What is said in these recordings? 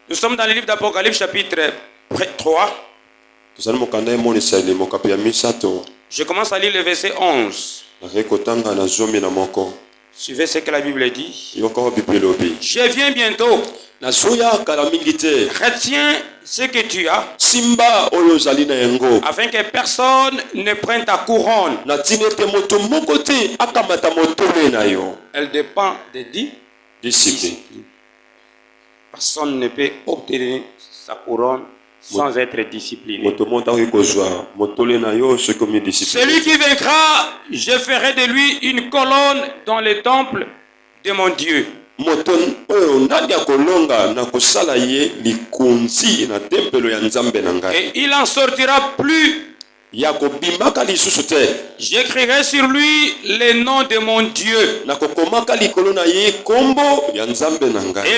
Nous sommes dans le livre d'Apocalypse chapitre 3. Je commence à lire le verset 11. Suivez ce que la Bible dit. Je viens bientôt. Retiens ce que tu as, afin que personne ne prenne ta couronne. Elle dépend de 10 disciplines. Personne ne peut obtenir sa couronne sans être discipliné. Celui qui vaincra, je ferai de lui une colonne dans le temple de mon Dieu. Et il en sortira plus. J'écrirai sur lui le nom de mon Dieu et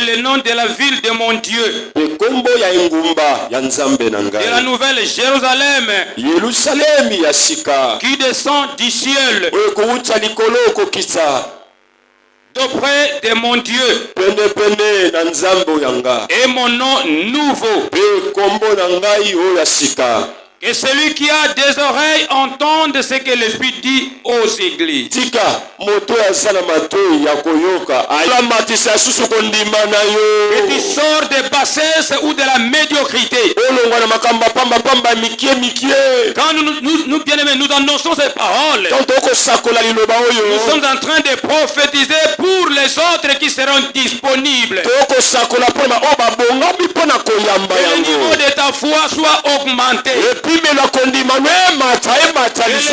le nom de la ville de mon Dieu, de la nouvelle Jérusalem qui descend du ciel d'auprès de mon Dieu, et mon nom nouveau. Que celui qui a des oreilles entende ce que l'Esprit dit aux églises. Que tu sors de bassesse ou de la médiocrité. Quand nous bien-aimés, nous annonçons ces paroles, nous sommes en train de prophétiser pour les autres qui seront disponibles. Que le niveau de ta foi soit augmenté. Que le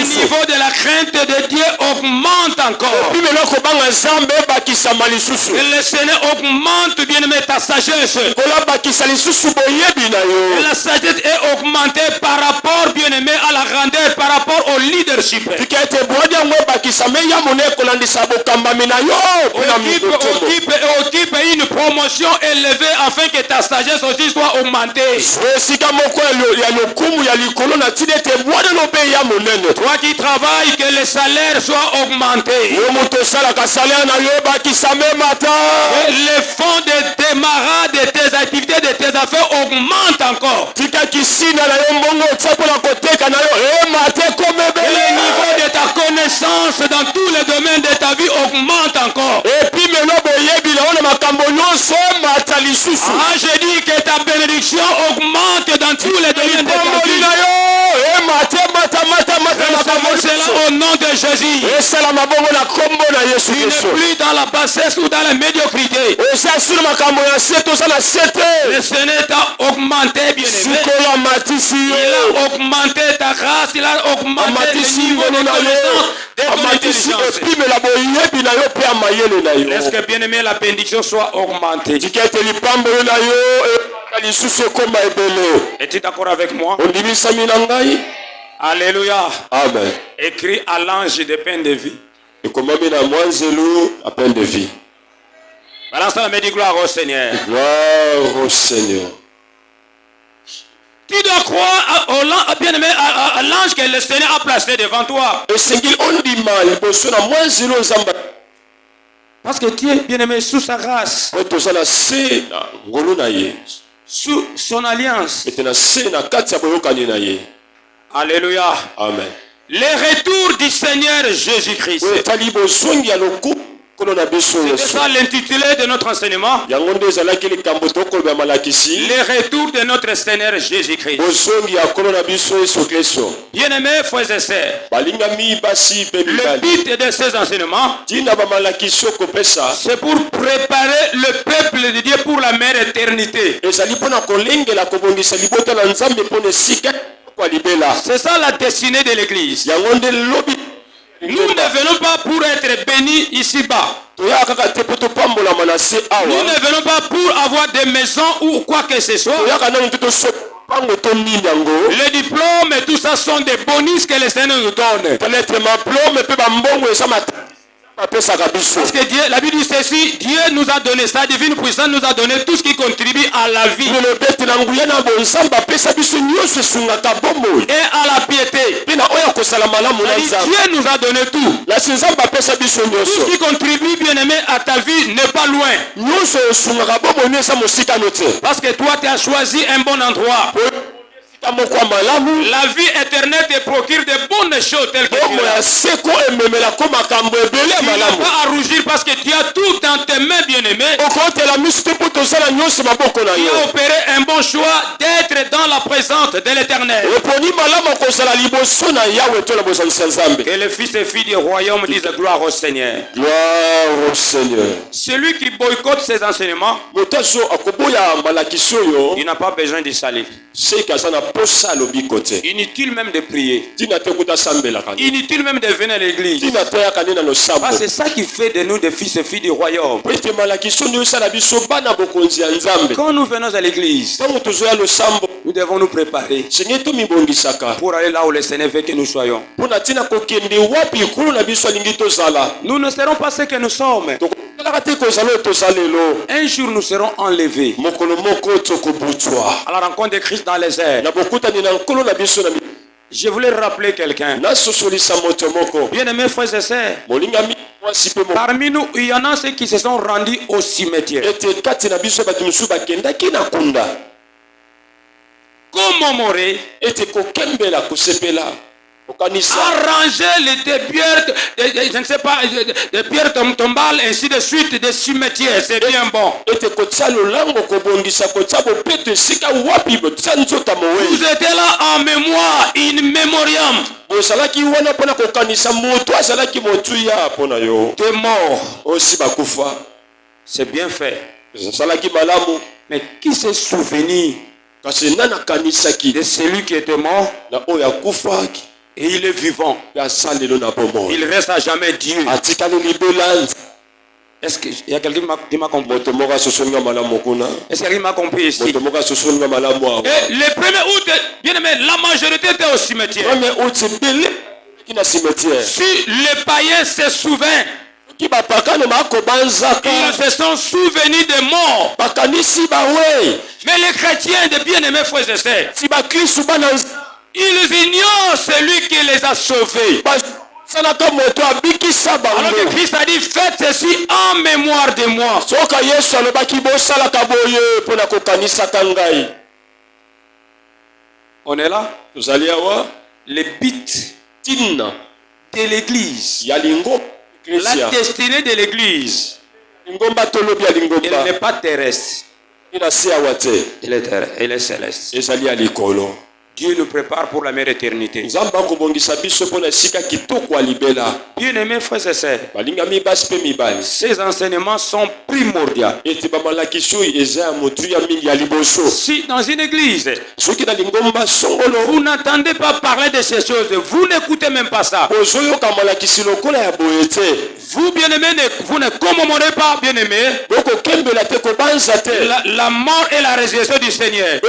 niveau de la crainte de Dieu augmente encore. Que le Seigneur augmente bien-aimé ta sagesse. Et la sagesse est augmentée par rapport bien-aimé à la grandeur, par rapport au leadership. Occupe une promotion élevée afin que ta sagesse aussi soit augmentée. Toi qui travailles, que le salaire soit augmenté. Que le fonds de démarrage de tes activités, de tes affaires augmente encore. Que le niveau de ta connaissance dans tous les domaines de ta vie augmente encore. Je dis que ta bénédiction augmente dans tous les domaines de ta vie. Cela au nom de Jésus. Tu n'es plus dans la bassesse ou dans la médiocrité. Le Seigneur t'a augmenté, bien-aimé. Il a augmenté ta grâce, il a augmenté le niveau de connaissance de ton intelligence. Est-ce que, bien-aimé, la bénédiction soit augmentée? Es-tu d'accord avec moi? Alléluia. Amen. Écrit à l'ange de pain de vie. Balance la main, dit gloire au Seigneur. Gloire au Seigneur. Tu dois croire bien-aimé, à l'ange que le Seigneur a placé devant toi. Parce que tu es bien-aimé sous sa grâce, sous son alliance. Alléluia. Amen. Le retour du Seigneur Jésus-Christ. C'est ça l'intitulé de notre enseignement. Le retour de notre Seigneur Jésus-Christ. Bien-aimés frères et sœurs, le but de ces enseignements, c'est pour préparer le peuple de Dieu pour la mère éternité. C'est ça la destinée de l'église. Nous ne venons pas pour être bénis ici-bas. Nous ne venons pas pour avoir des maisons ou quoi que ce soit. Les diplômes et tout ça sont des bonus que le Seigneur nous donne. Parce que Dieu, la Bible dit ceci, Dieu nous a donné, sa divine puissance nous a donné tout ce qui contribue à la vie et à la piété. Dieu nous a donné tout. Tout ce qui contribue, bien aimé, à ta vie n'est pas loin. Parce que toi, tu as choisi un bon endroit. La vie éternelle te procure de bonnes choses telles que tu n'as pas à rougir parce que tu as tout dans tes mains, bien-aimé. Tu as opéré un bon choix d'être dans la présence de l'Éternel. Que le fils et filles du royaume disent gloire au Seigneur. Gloire au Seigneur. Celui qui boycotte ses enseignements, il n'a pas besoin de salir. Inutile même de prier. Inutile même de venir à l'église. C'est ça qui fait de nous des fils et filles du royaume. Quand nous venons à l'église, nous devons nous préparer pour aller là où le Seigneur veut que nous soyons. Nous ne serons pas ce que nous sommes. Un jour nous serons enlevés à la rencontre de Christ dans les airs. Je voulais rappeler quelqu'un. Bien-aimés frères et sœurs, parmi nous, il y en a ceux qui se sont rendus au cimetière. Commémorer, arranger des pierres, je ne sais pas, des pierres tombales, ainsi de suite, des cimetières, c'est bien bon. Vous étiez là en mémoire, in memoriam. T'es mort. C'est bien fait. Mais qui se souvenir de celui qui était mort et il est vivant? Il reste à jamais Dieu. Est-ce qu'il y a quelqu'un qui m'a compris? Est-ce que quelqu'un m'a compris ici? Et le 1er août, bien aimé, la majorité était au cimetière. Si les païens se souviennent, ils se sont souvenus des morts. Mais les chrétiens, de bien-aimés frères et sœurs, ils ignorent celui qui les a sauvés. Alors que Christ a dit, faites ceci en mémoire de moi. On est là? Les bits de l'église. La destinée de l'église. Elle n'est pas terrestre. Elle est céleste. Dieu nous prépare pour la meilleure éternité. Bien-aimés frères et sœurs, ces enseignements sont primordiaux. Si dans une église, vous n'entendez pas parler de ces choses, vous n'écoutez même pas ça. Vous, bien-aimés, vous ne commémorez pas, bien-aimés, la mort et la résurrection du Seigneur.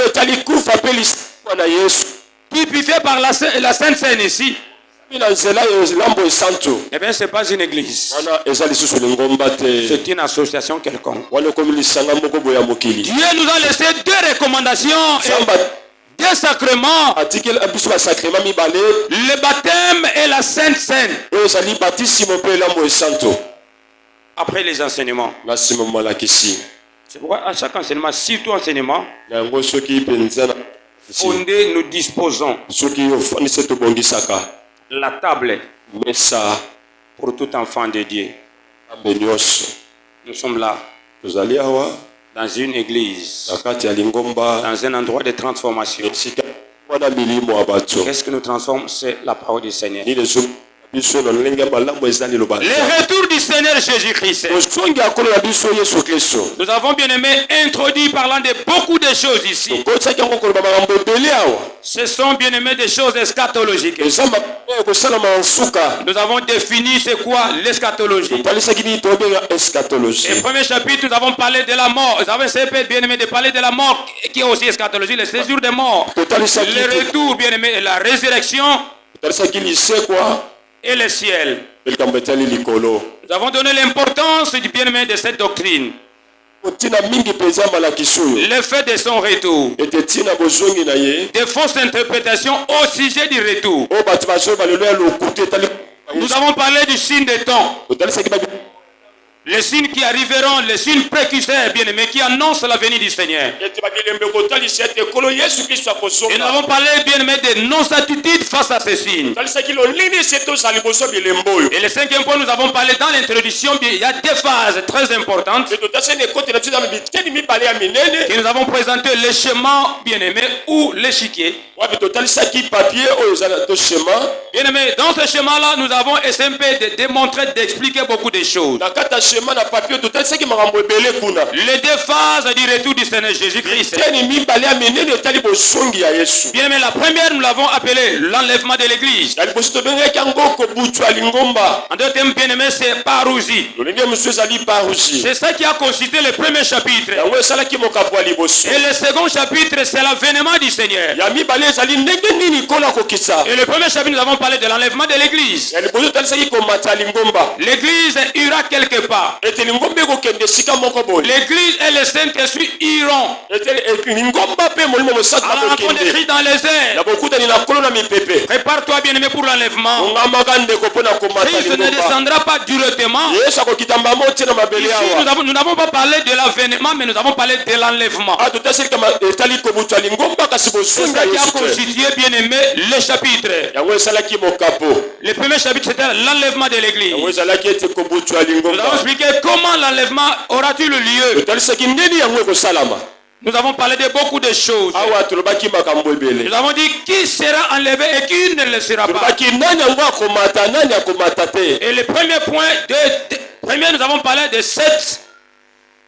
Typifié par la Sainte Seine ici. Eh bien, ce n'est pas une église. C'est une association quelconque. Dieu nous a laissé 2 recommandations et 2 sacrements. Le baptême et la Sainte Seine. Après les enseignements. C'est pourquoi à chaque enseignement, surtout enseignement, fondé, nous disposons la table pour tout enfant de Dieu. Nous sommes là dans une église, dans un endroit de transformation. Qu'est-ce que nous transformons? C'est la parole du Seigneur. Le retour du Seigneur Jésus-Christ. Nous avons bien aimé introduit parlant de beaucoup de choses ici. Ce sont bien aimé des choses eschatologiques. Nous avons défini c'est quoi l'eschatologie. Et premier chapitre, nous avons parlé de la mort. Nous avons essayé bien aimé de parler de la mort qui est aussi eschatologie, le séjour des morts. Le retour bien aimé, la résurrection. Et le ciel. Nous avons donné l'importance du bien-aimé de cette doctrine. Le fait de son retour. Des fausses interprétations au sujet du retour. Nous avons parlé du signe des temps. Les signes qui arriveront, les signes précurseurs, bien-aimés, qui annoncent la venue du Seigneur. Et nous avons parlé, bien-aimés, des non-attitudes face à ces signes. Et le cinquième point, nous avons parlé dans l'introduction, il y a des phases très importantes. Et nous avons présenté le chemin, bien-aimé, ou l'échiquier. Bien-aimé, dans ce chemin-là, nous avons essayé un peu de démontrer, d'expliquer beaucoup de choses. Les deux phases du retour du Seigneur Jésus-Christ. Bien-aimé, la première, nous l'avons appelée l'enlèvement de l'église. En d'autres termes, bien-aimé, c'est parousie. C'est ça qui a constitué le premier chapitre. Et le second chapitre, c'est l'avènement du Seigneur. Et le premier chapitre, nous avons parlé de l'enlèvement de l'église. L'église ira quelque part. L'église et le Saint-Esprit iront à la rencontre de Christ dans les airs. Prépare-toi, bien-aimé, pour l'enlèvement. Christ ne descendra pas directement. Ici, nous n'avons pas parlé de l'avènement, mais nous avons parlé de l'enlèvement. C'est ça qui a constitué, bien-aimé, le chapitre. Le premier chapitre, c'était l'enlèvement de l'église. Nous avons expliqué comment l'enlèvement aura-t-il lieu. Nous avons parlé de beaucoup de choses. Nous avons dit qui sera enlevé et qui ne le sera pas. Et le premier point, nous avons parlé de 7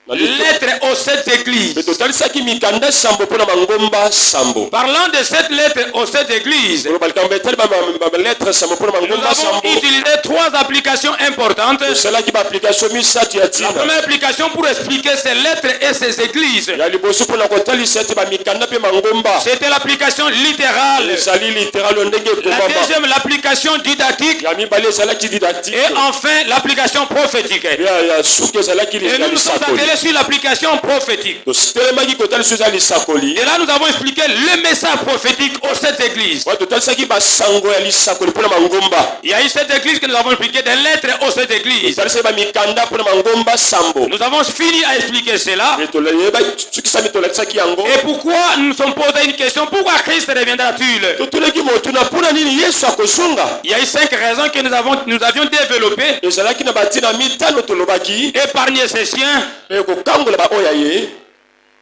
lettres aux 7 églises. Parlant de 7 lettres aux 7 églises, nous avons utilisé 3 applications importantes. La première application pour expliquer ces lettres et ces églises, c'était l'application littérale. La deuxième, l'application didactique. Et enfin, l'application prophétique. Et nous nous sommes attelés sur l'application prophétique. Et là, nous avons expliqué le message prophétique aux 7 églises. Il y a eu 7 églises que nous avons expliqué des lettres aux 7 églises. Nous avons fini à expliquer cela. Et pourquoi nous nous sommes posé une question? Pourquoi Christ reviendra-t-il? Il y a eu 5 raisons que nous avions développées. Épargner ses siens.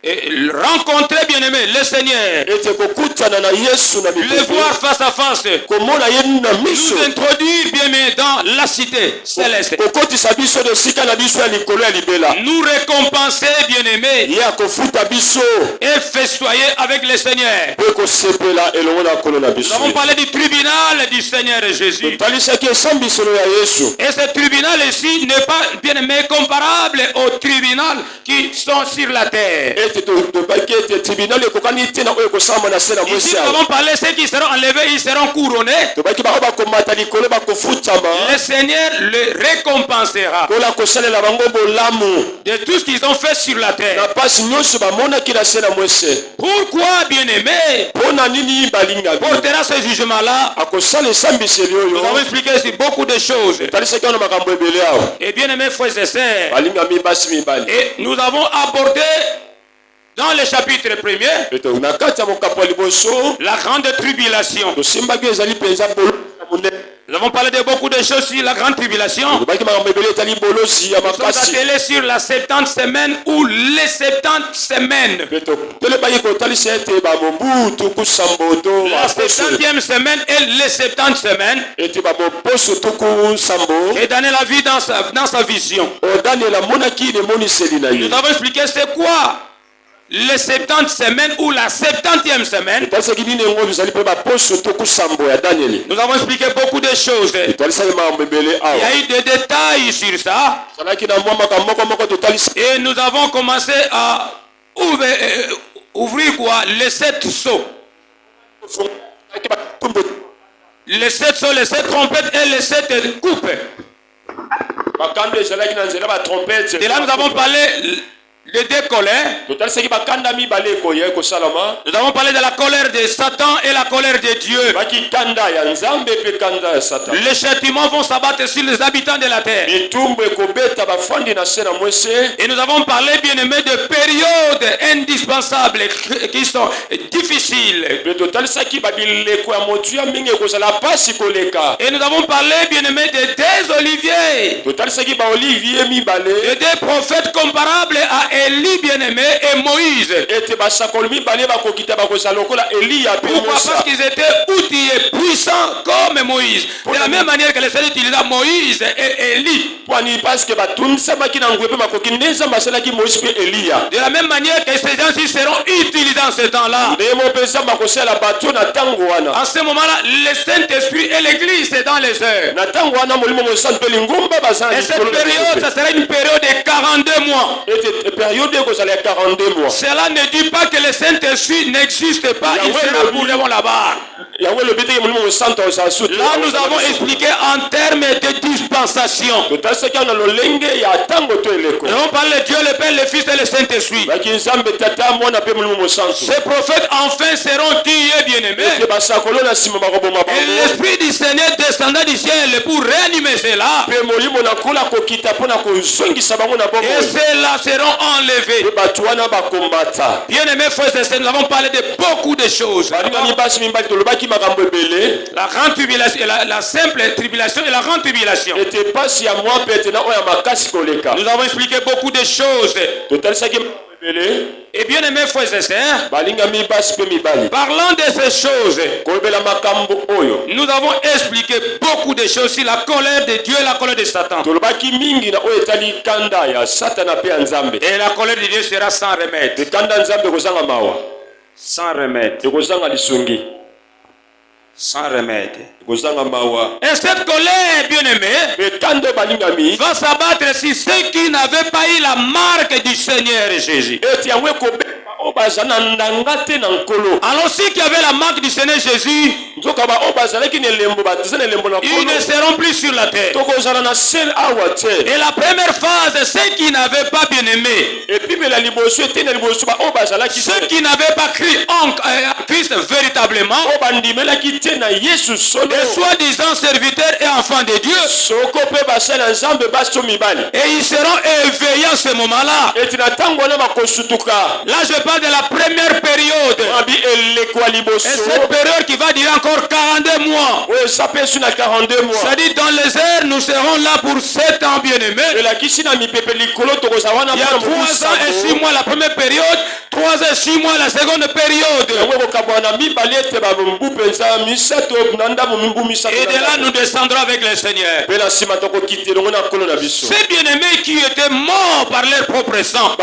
Et rencontrer, bien-aimé, le Seigneur, le voir face à face, nous introduire, bien-aimé, dans la cité céleste, nous récompenser, bien-aimé, et festoyer avec le Seigneur. Nous avons parlé du tribunal du Seigneur Jésus. Et ce tribunal ici n'est pas, bien-aimé, comparable aux tribunaux qui sont sur la terre. Ici, nous avons parlé de ceux qui seront enlevés, ils seront couronnés. Le Seigneur les récompensera de tout ce qu'ils ont fait sur la terre. Pourquoi, bien-aimé, portera ce jugement-là? Nous avons expliqué sur beaucoup de choses. Et bien-aimés frères et sœurs, et nous avons abordé dans le chapitre 1er, la grande tribulation. Nous avons parlé de beaucoup de choses sur la grande tribulation. Nous sommes attelés sur la 70e semaine ou les 70 semaines. La 70e semaine et les 70 semaines. Et Daniel a vu dans sa vision. Nous avons expliqué c'est quoi les 70 semaines ou la 70e semaine. Nous avons expliqué beaucoup de choses. Il y a eu des détails sur ça. Et nous avons commencé à ouvrir quoi? Les 7 sceaux. Les 7 sceaux, les 7 trompettes et les 7 coupes. Et là nous avons parlé les deux colères. Nous avons parlé de la colère de Satan et la colère de Dieu. Les châtiments vont s'abattre sur les habitants de la terre. Et nous avons parlé, bien aimé, de périodes indispensables qui sont difficiles. Et nous avons parlé, bien aimé, de deux oliviers. De deux prophètes comparables à Élie, bien aimé, et Moïse. Pourquoi? Parce qu'ils étaient outillés, puissants comme Moïse. De la même manière que les Seigneur utilisa Moïse et Élie. De la même manière que ces gens-ci seront utilisés en ce temps-là. En ce moment-là, le Saint-Esprit et l'Église c'est dans les heures. Et cette période, ça sera une période de 42 mois. Cela ne dit pas que le Saint-Esprit n'existe pas. Il sera pour devant là-bas. Là, nous avons expliqué en termes de dispensation. Nous avons parlé de Dieu, le Père, le Fils et le Saint-Esprit. Ces prophètes enfin seront tués, bien-aimés. Et l'Esprit du Seigneur descendra du ciel pour réanimer cela. Et ceux-là seront enlevés. Bien-aimés frères et sœurs, nous avons parlé de beaucoup de choses. La grande tribulation, la simple tribulation et la grande tribulation. Nous avons expliqué beaucoup de choses. Et bien aimés frères et sœurs, parlant de ces choses, nous avons expliqué beaucoup de choses sur la colère de Dieu et la colère de Satan. Et la colère de Dieu sera sans remède. Sans remède. Sans remède. Et cette colère, bien aimée, va s'abattre sur ceux qui n'avaient pas eu la marque du Seigneur Jésus. Alors ceux qui avaient la marque du Seigneur Jésus, ils ne seront plus sur la terre. Et la première phase, ceux qui n'avaient pas bien aimé, ceux qui n'avaient pas cru en Christ véritablement, les soi-disant serviteurs et enfants de Dieu, et ils seront éveillés en ce moment-là. Là je parle de la première période. Et cette période qui va durer encore 42 mois. Ça dit dans les airs nous serons là pour 7 ans, bien-aimés. Il y a 3 ans et 6 mois la première période, 3 ans et 6 mois la seconde période. Et de là nous descendrons avec le Seigneur. Ces bien-aimés qui étaient morts par leur propre sang,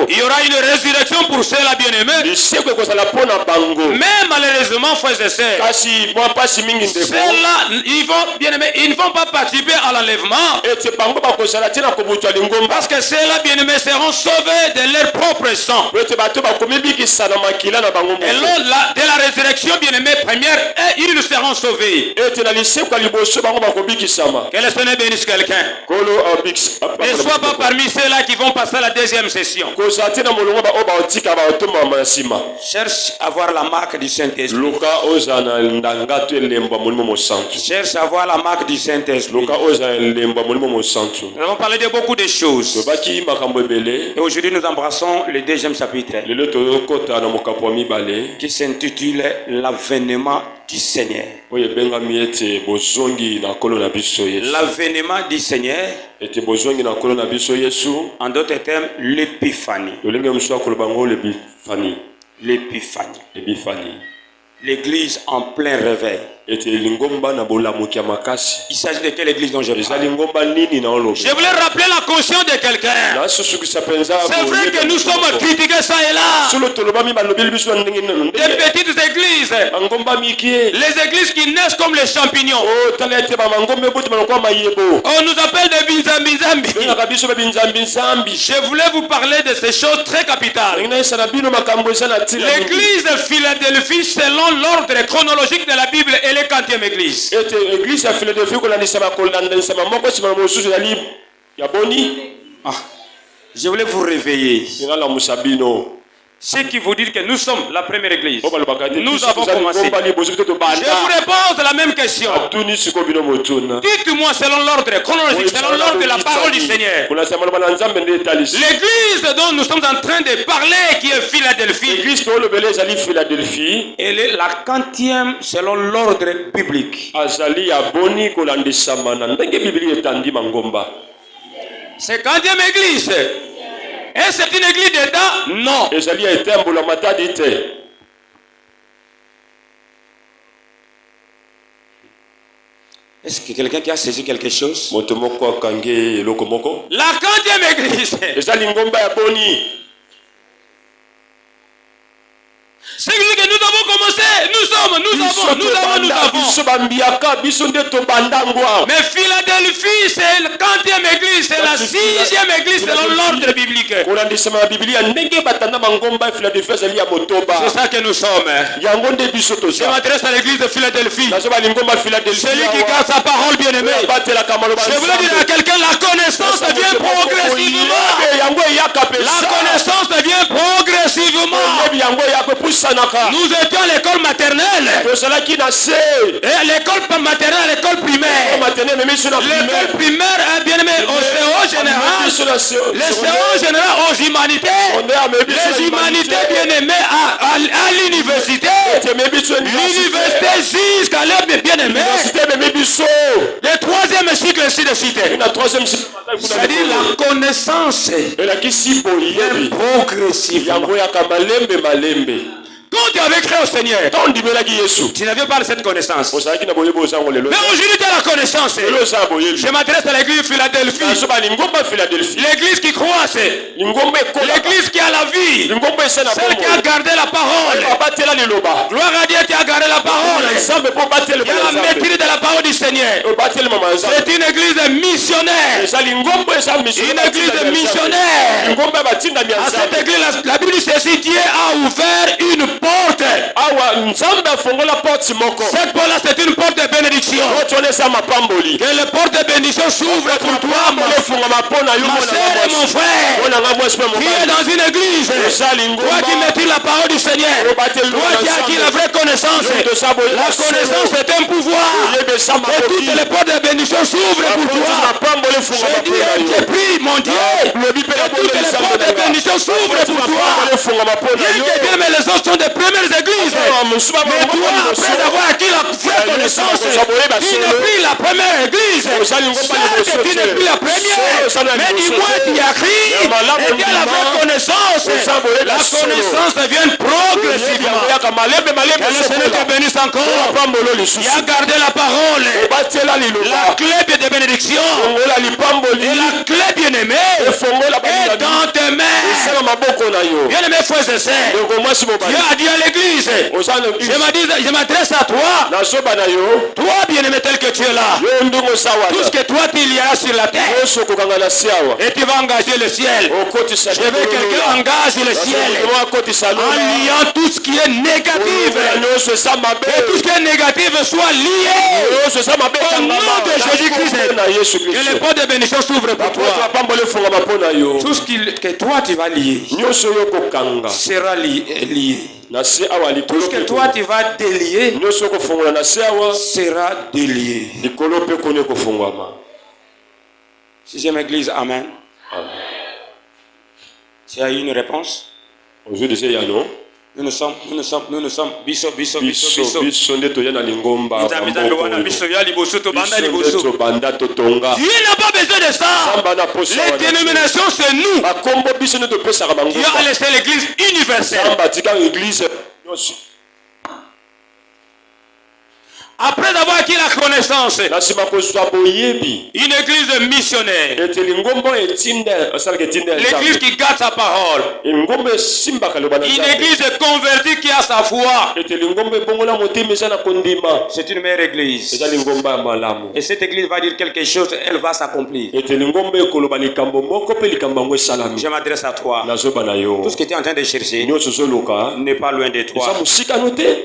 il y aura une résurrection pour ceux-là, bien-aimés. Mais malheureusement, frères et sœurs, ceux-là, bien-aimés, ils ne vont pas participer à l'enlèvement. Parce que ceux-là, bien-aimés, seront sauvés de leur propre sang. Et lors de la résurrection, bien-aimés, première, ils seront sauvés. Que le Seigneur bénisse quelqu'un. Ne sois pas parmi ceux-là qui vont passer à la deuxième session. Cherche à avoir la marque du Saint-Esprit. Cherche à avoir la marque du Saint-Esprit. Nous avons parlé de beaucoup de choses. Et aujourd'hui nous embrassons le deuxième chapitre qui s'intitule l'avènement du Seigneur. L'avènement du Seigneur, en d'autres termes, l'épiphanie. L'épiphanie. L'église en plein réveil. Il s'agit de quelle église dans Jérusalem? Je voulais rappeler la conscience de quelqu'un. C'est vrai que nous sommes critiqués ça et là. Des petites églises. Les églises qui naissent comme les champignons. On nous appelle des binzambizambi. Je voulais vous parler de ces choses très capitales. L'église de Philadelphie, selon l'ordre chronologique de la Bible, est la 40e église. Je voulais vous réveiller. Ce qui vous dit que nous sommes la première église. Nous avons commencé. Je vous repose la même question. Dites-moi selon l'ordre chronologique, selon l'ordre de la parole du Seigneur. L'église dont nous sommes en train de parler, qui est Philadelphie, elle est la 40e selon l'ordre biblique. C'est 40e église. Et c'est une église d'État? Non. Est-ce que quelqu'un qui a saisi quelque chose? La 40e église. C'est que nous avons commencé, nous avons. Mais Philadelphie, c'est la 40e église, c'est la 6e église selon l'ordre biblique. C'est ça que nous sommes. Je m'adresse à l'église de Philadelphie. Celui qui garde sa parole, bien-aimé. Je voulais dire à quelqu'un, la connaissance devient progressivement. La connaissance devient progressivement. Nous étions à l'école maternelle. Et l'école maternelle, l'école primaire. L'école primaire, bien aimé, au CO général. Les CO général aux humanités. Les humanités, bien aimé, à l'université. L'université jusqu'à l'heure, bien aimé. Le troisième cycle, ainsi de suite. C'est-à-dire la connaissance vient progressivement. Quand tu avais créé au Seigneur, tu n'avais pas cette connaissance. Mais aujourd'hui, tu as la connaissance. Je m'adresse à l'église de Philadelphie. L'église qui croit, l'église qui a la vie. Celle qui a gardé la parole. Gloire à Dieu, tu as gardé la parole. Qui a la maîtrise de la parole du Seigneur. C'est une église missionnaire. Une église missionnaire. À cette église, la Bible dit ceci, Dieu a ouvert une porte. Cette porte-là, c'est une porte de bénédiction. Que les portes de bénédiction s'ouvrent pour toi, ma soeur et mon frère, qui est dans une église. Toi qui maîtrises la parole du Seigneur, toi qui as acquis la vraie connaissance. La connaissance est un pouvoir. Que toutes les portes de bénédiction s'ouvrent pour toi. Je dis, je prie, mon Dieu, que toutes les portes de bénédiction s'ouvrent pour toi. Bien que bien, mais les autres sont des premières églises. Mais toi, après avoir acquis la vraie connaissance, tu n'es plus la première église. Certes, tu n'es plus la première. Mais dis-moi, tu as cru et tu as la vraie connaissance. La connaissance devient progressivement. Que le Seigneur te bénisse encore. Il a gardé la parole. La clé de bénédiction. Et la clé bien-aimée est dans tes mains. Bien-aimés frères et sœurs, Dieu a dit à l'église, je m'adresse à toi. Toi, bien-aimé tel que tu es là. Tout ce que toi il y a sur la terre. Et tu vas engager le ciel. Je veux que quelqu'un engage le ciel. En liant tout ce qui est négatif. Et tout ce qui est négatif soit lié. Au nom de Jésus-Christ. Que les portes de bénédiction s'ouvrent pour toi. Tout ce que toi tu vas lier sera lié. Tout ce que toi tu vas délier sera délié. Sixième église, amen. Tu as eu une réponse? Nous ne sommes biso. Dieu n'a pas besoin de ça. Les dénominations, c'est nous. Dieu a laissé l'église universelle. Après avoir acquis la connaissance, une église missionnaire, l'église qui garde sa parole, une église convertie qui a sa foi, c'est une meilleure église. Et cette église va dire quelque chose, elle va s'accomplir. Je m'adresse à toi. Tout ce que tu es en train de chercher n'est pas loin de toi.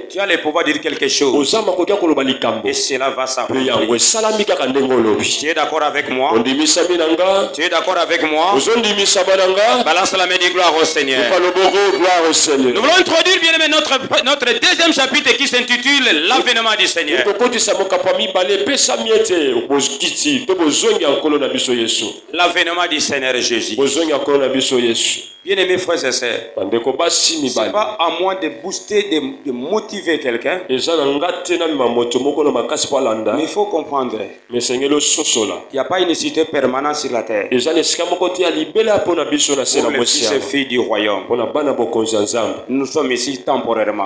Tu as le pouvoir de dire quelque chose. Et cela va s'accomplir. Tu es d'accord avec moi? Tu es d'accord avec moi? Balance la main, dis gloire au Seigneur. Nous voulons introduire bien aimé notre deuxième chapitre qui s'intitule l'avènement du Seigneur. L'avènement du Seigneur Jésus. Bien aimés frères et sœurs, ce n'est pas à moi de booster, de motiver quelqu'un. Mais il faut comprendre, il n'y a pas une cité permanente sur la terre. Pour les fils et filles du royaume, nous sommes ici temporairement.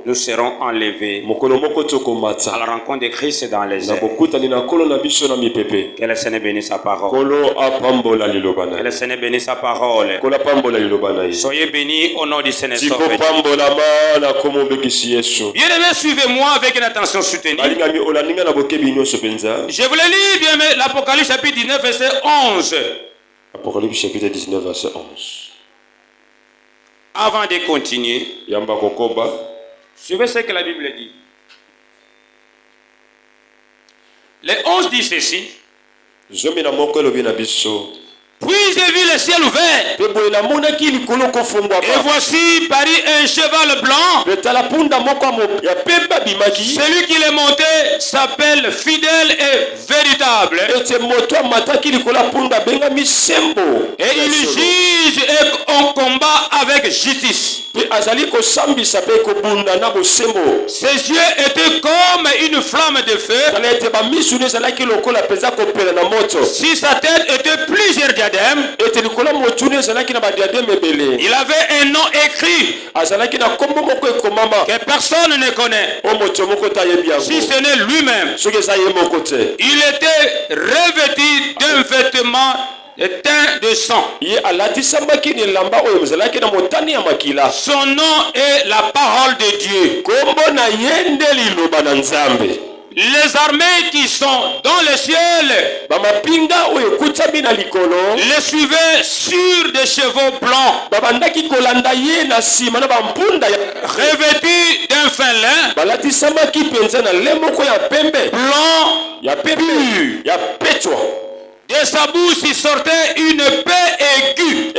Nous serons enlevés à la rencontre de Christ dans les airs. Que le Seigneur bénisse sa parole. Que le Seigneur bénisse sa parole. Soyez bénis au nom du Seigneur. Bien-aimés, suivez-moi avec une attention soutenue. Je vous le lis, bien-aimés, l'Apocalypse chapitre 19, verset 11. Apocalypse chapitre 19, verset 11. Avant de continuer, suivez ce que la Bible dit. Le 11 dit ceci. Puis j'ai vu le ciel ouvert. Et voici parut un cheval blanc. Celui qui l'a monté s'appelle fidèle et véritable. Et il juge et on combat avec justice. Ses yeux étaient comme une flamme de feu. Si sa tête était plusieurs diadèmes, il avait un nom écrit que personne ne connaît, si ce n'est lui-même. Il était revêtu d'un vêtement de teint de sang. Son nom est la parole de Dieu. Les armées qui sont dans le ciel les suivaient sur des chevaux blancs, revêtus d'un fin lin blanc pur. De sa bouche il sortait une paix aiguë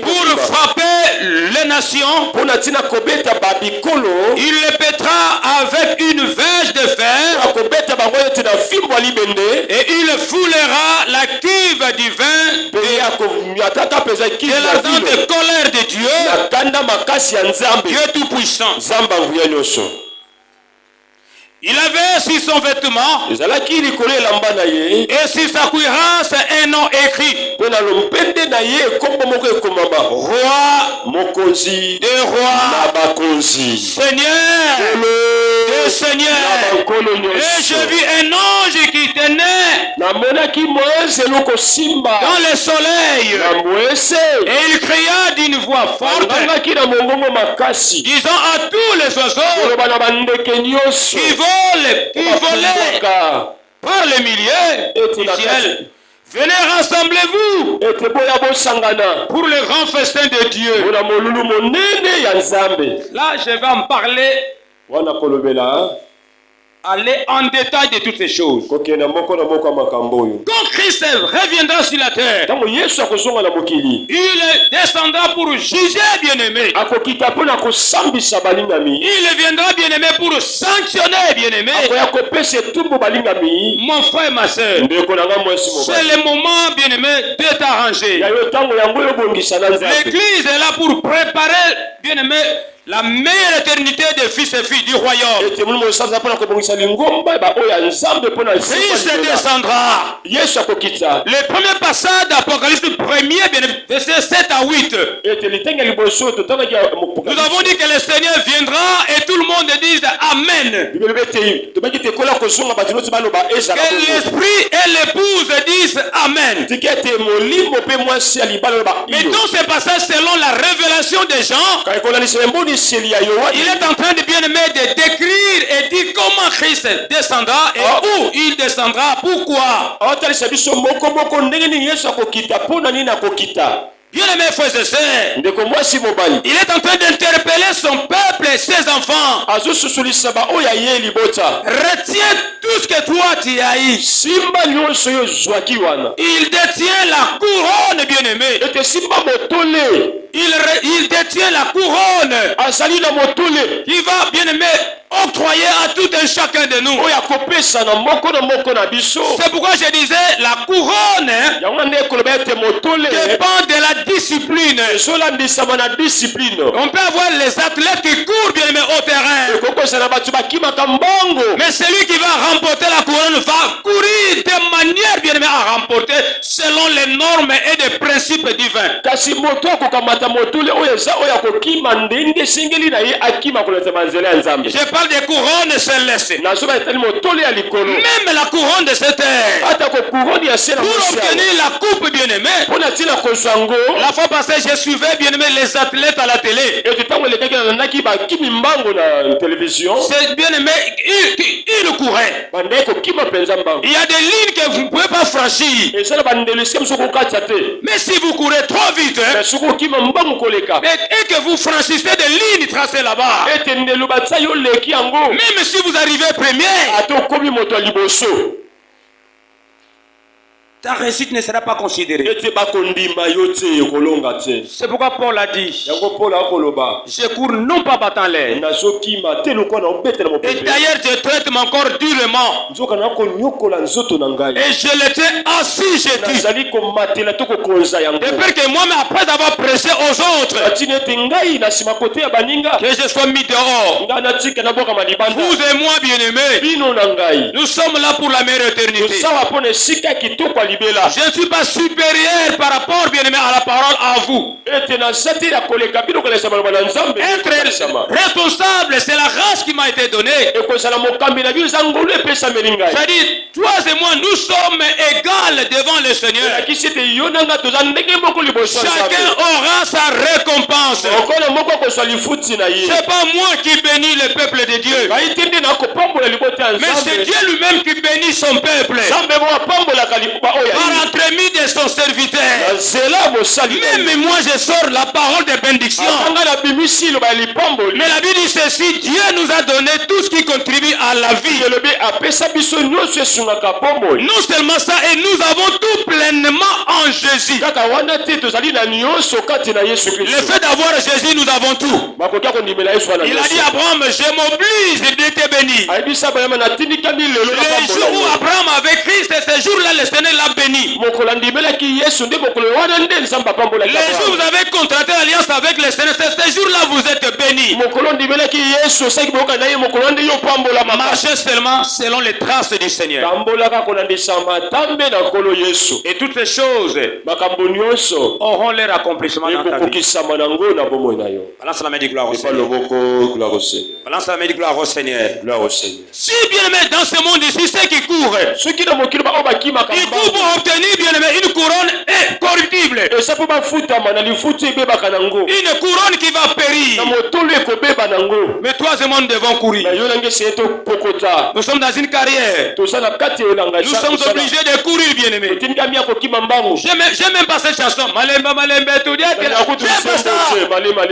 pour frapper les nations. Il les pètera avec une verge de fer et il foulera la cuve du vin de l'ardente colère de Dieu, Dieu Tout-Puissant. Il avait sur son vêtement et sur sa cuirasse un nom écrit: Roi des rois, Seigneur des seigneurs. Et je vis un ange qui tenait dans le soleil et il cria d'une voix forte, disant à tous les oiseaux qui volaient par les milliers du ciel: venez, rassemblez-vous pour le grand festin de Dieu. Là, je vais en parler. Aller en détail de toutes ces choses. Quand Christ reviendra sur la terre, il descendra pour juger bien-aimé. Il viendra bien-aimé pour sanctionner bien-aimé. Mon frère et ma soeur, c'est le moment bien-aimé de t'arranger. L'église est là pour préparer bien-aimé la meilleure éternité des fils et filles du royaume. Christ descendra. Le premier passage d'Apocalypse 1er, verset 7 à 8. Nous avons dit que le Seigneur viendra et tout le monde dise Amen. Que l'esprit et l'épouse disent Amen. Mais dans ce passage, selon la révélation des gens, il est en train de bien-aimer de décrire et dire comment Christ descendra et où il descendra, pourquoi. Bien-aimés frères et sœurs, ndeko mwasi mobali il est en train d'interpeller son peuple et ses enfants. azosusulisa baoyo aye libota Retiens tout ce que toi tu as eu. simba nyonso oyo ozwaki wana Il détient la couronne, bien-aimé. ete simba motole Il détient la couronne azali na motole qui va, bien-aimé, octroyer à tout un chacun de nous. oyo akopesa na moko na biso. C'est pourquoi je disais la couronne yango nde ekoloba ete motole dépend de la discipline. ezolandisama na discipline. On peut avoir les athlètes qui courent, bien-aimé, au terrain. ekokozala bato bakimaka mbongo Mais celui qui va remporter la couronne va courir de manière, bien-aimé, à remporter selon les normes et les principes divins. kasi moto akokamata motole oyo eza oyo akokima ndenge esengeli na ye akima koleta banzela ya nzambe. Je parle des couronnes célestes. nazoba etali motole ya likolo Même la couronne de cette terre. ata kokuroni ya se na Pour mosi obtenir la coupe, bien-aimé. mpona ntina kozwa ngo La fois passée, je suivais, bien-aimé, les athlètes à la télé. ete ntango elekaki nalandaki bakimi mbango na televizio C'est bien-aimé, il courait. bandai kokima mpenza mbango Il y a des lignes que vous ne pouvez pas franchir. eza na bandelo esika mosu okokatisa te Mais si vous courez trop vite, mais soki okima mbango koleka et que vous franchissez des lignes tracées là-bas, ete ndelo batisa yo leki yango même si vous arrivez premier, ata okomi moto ya liboso ta réussite ne sera pas considérée. ete bakondima yo te ekolonga te. C'est pourquoi Paul a dit, yango mpona akoloba je cours non pas battant l'air. nazokima te lokwa na obetela Et mopepe d'ailleurs, je traite mon corps durement. nzoka na konyokola nzoto na ngai Et je l'étais assis, j'ai dit. nazali komatela to kokonza yango De peur que moi-même, après avoir prêché aux autres, atini ete ngai na nsima kote ya baninga que je sois mis dehors. ngai natika nabokama libanda Vous et moi, bien-aimés, bino na ngai nous sommes là pour la meilleure éternité. tosawa mpona esika ya kitoko ya libela Je ne suis pas supérieur par rapport, bien-aimé, à la parole à vous. ete naza te ya koleka bino kolesa maloba na nzambe Être responsable, c'est la grâce qui m'a été donnée. ekozala mokambi na bino eza ngolu epesameli ngai C'est-à-dire, toi et moi, nous sommes égales devant le Seigneur. elakisi ete yo na ngai toza ndenge moko liboso ya Chacun nzambe aura sa récompense. okolo moko akozwa lifuti na ye C'est pas moi qui bénis le peuple de Dieu, ngai te nde nakopambola libota ya mais c'est nzambe Dieu lui-même qui bénit son peuple nzambe mo apambolaka likuba oyo par ya entremise de son serviteur. na nzela mosali Même moi, je sors la parole de bénédiction. atanga nabimisi loba ya lipamboli Mais la Bible dit ceci, Dieu nous a donné tout ce qui contribue à la vie. elobi apesa biso nyonso esungaka bomoi Non seulement ça, et nous avons tout pleinement en Jésus. kaka wana te tozali na nyonso kati na yesu Le kristo fait d'avoir Jésus, nous avons tout. bakoki kondimela yesu wana Il a dit à Abraham, je m'oblige de te bénir. ayebisa abrahama natindikami lelo Le jour où Abraham avait Christ, ce jour-là, le Seigneur l'a béni. mokolo andimelaki yesu nde mokolo wana nde nzambe apambolaki Le jour où vous avez contracté l'alliance avec le Seigneur, ce jour-là, vous êtes béni. mokolo ndimelaki yesu osaki boyoka na ye mokolo wana nde yo opambolama Marchez seulement selon les traces du Seigneur. tambolaka kolandisa matambe na nkolo yesu Et toutes les choses makambo nyonso auront leur accomplissement dans ta vie. ekokokisama nango na bomoi na yo Balance la main du gloire au epa Seigneur. loboko gloire au Seigneur Balance la main du gloire au Seigneur. gloire au Seigneur Si bien-aimé dans ce monde ici, ceux qui courent, soki na mokili baoyo bakimaka ils courent pour obtenir bien-aimé une couronne incorruptible. eza mpo bafutama na lifuti ebebaka nango Une couronne qui va na périr. motolo ekobeba nango Mais toi et moi, nous devons courir. na yo nange eseye topokota Nous sommes dans une carrière. toza na kati ya elanga Nous sommes obligés de courir, bien-aimé. otindikami ya kokima mbango J'aime même pas cette chanson. Malemba, malembe, tout dire. J'aime pas ça. malembe La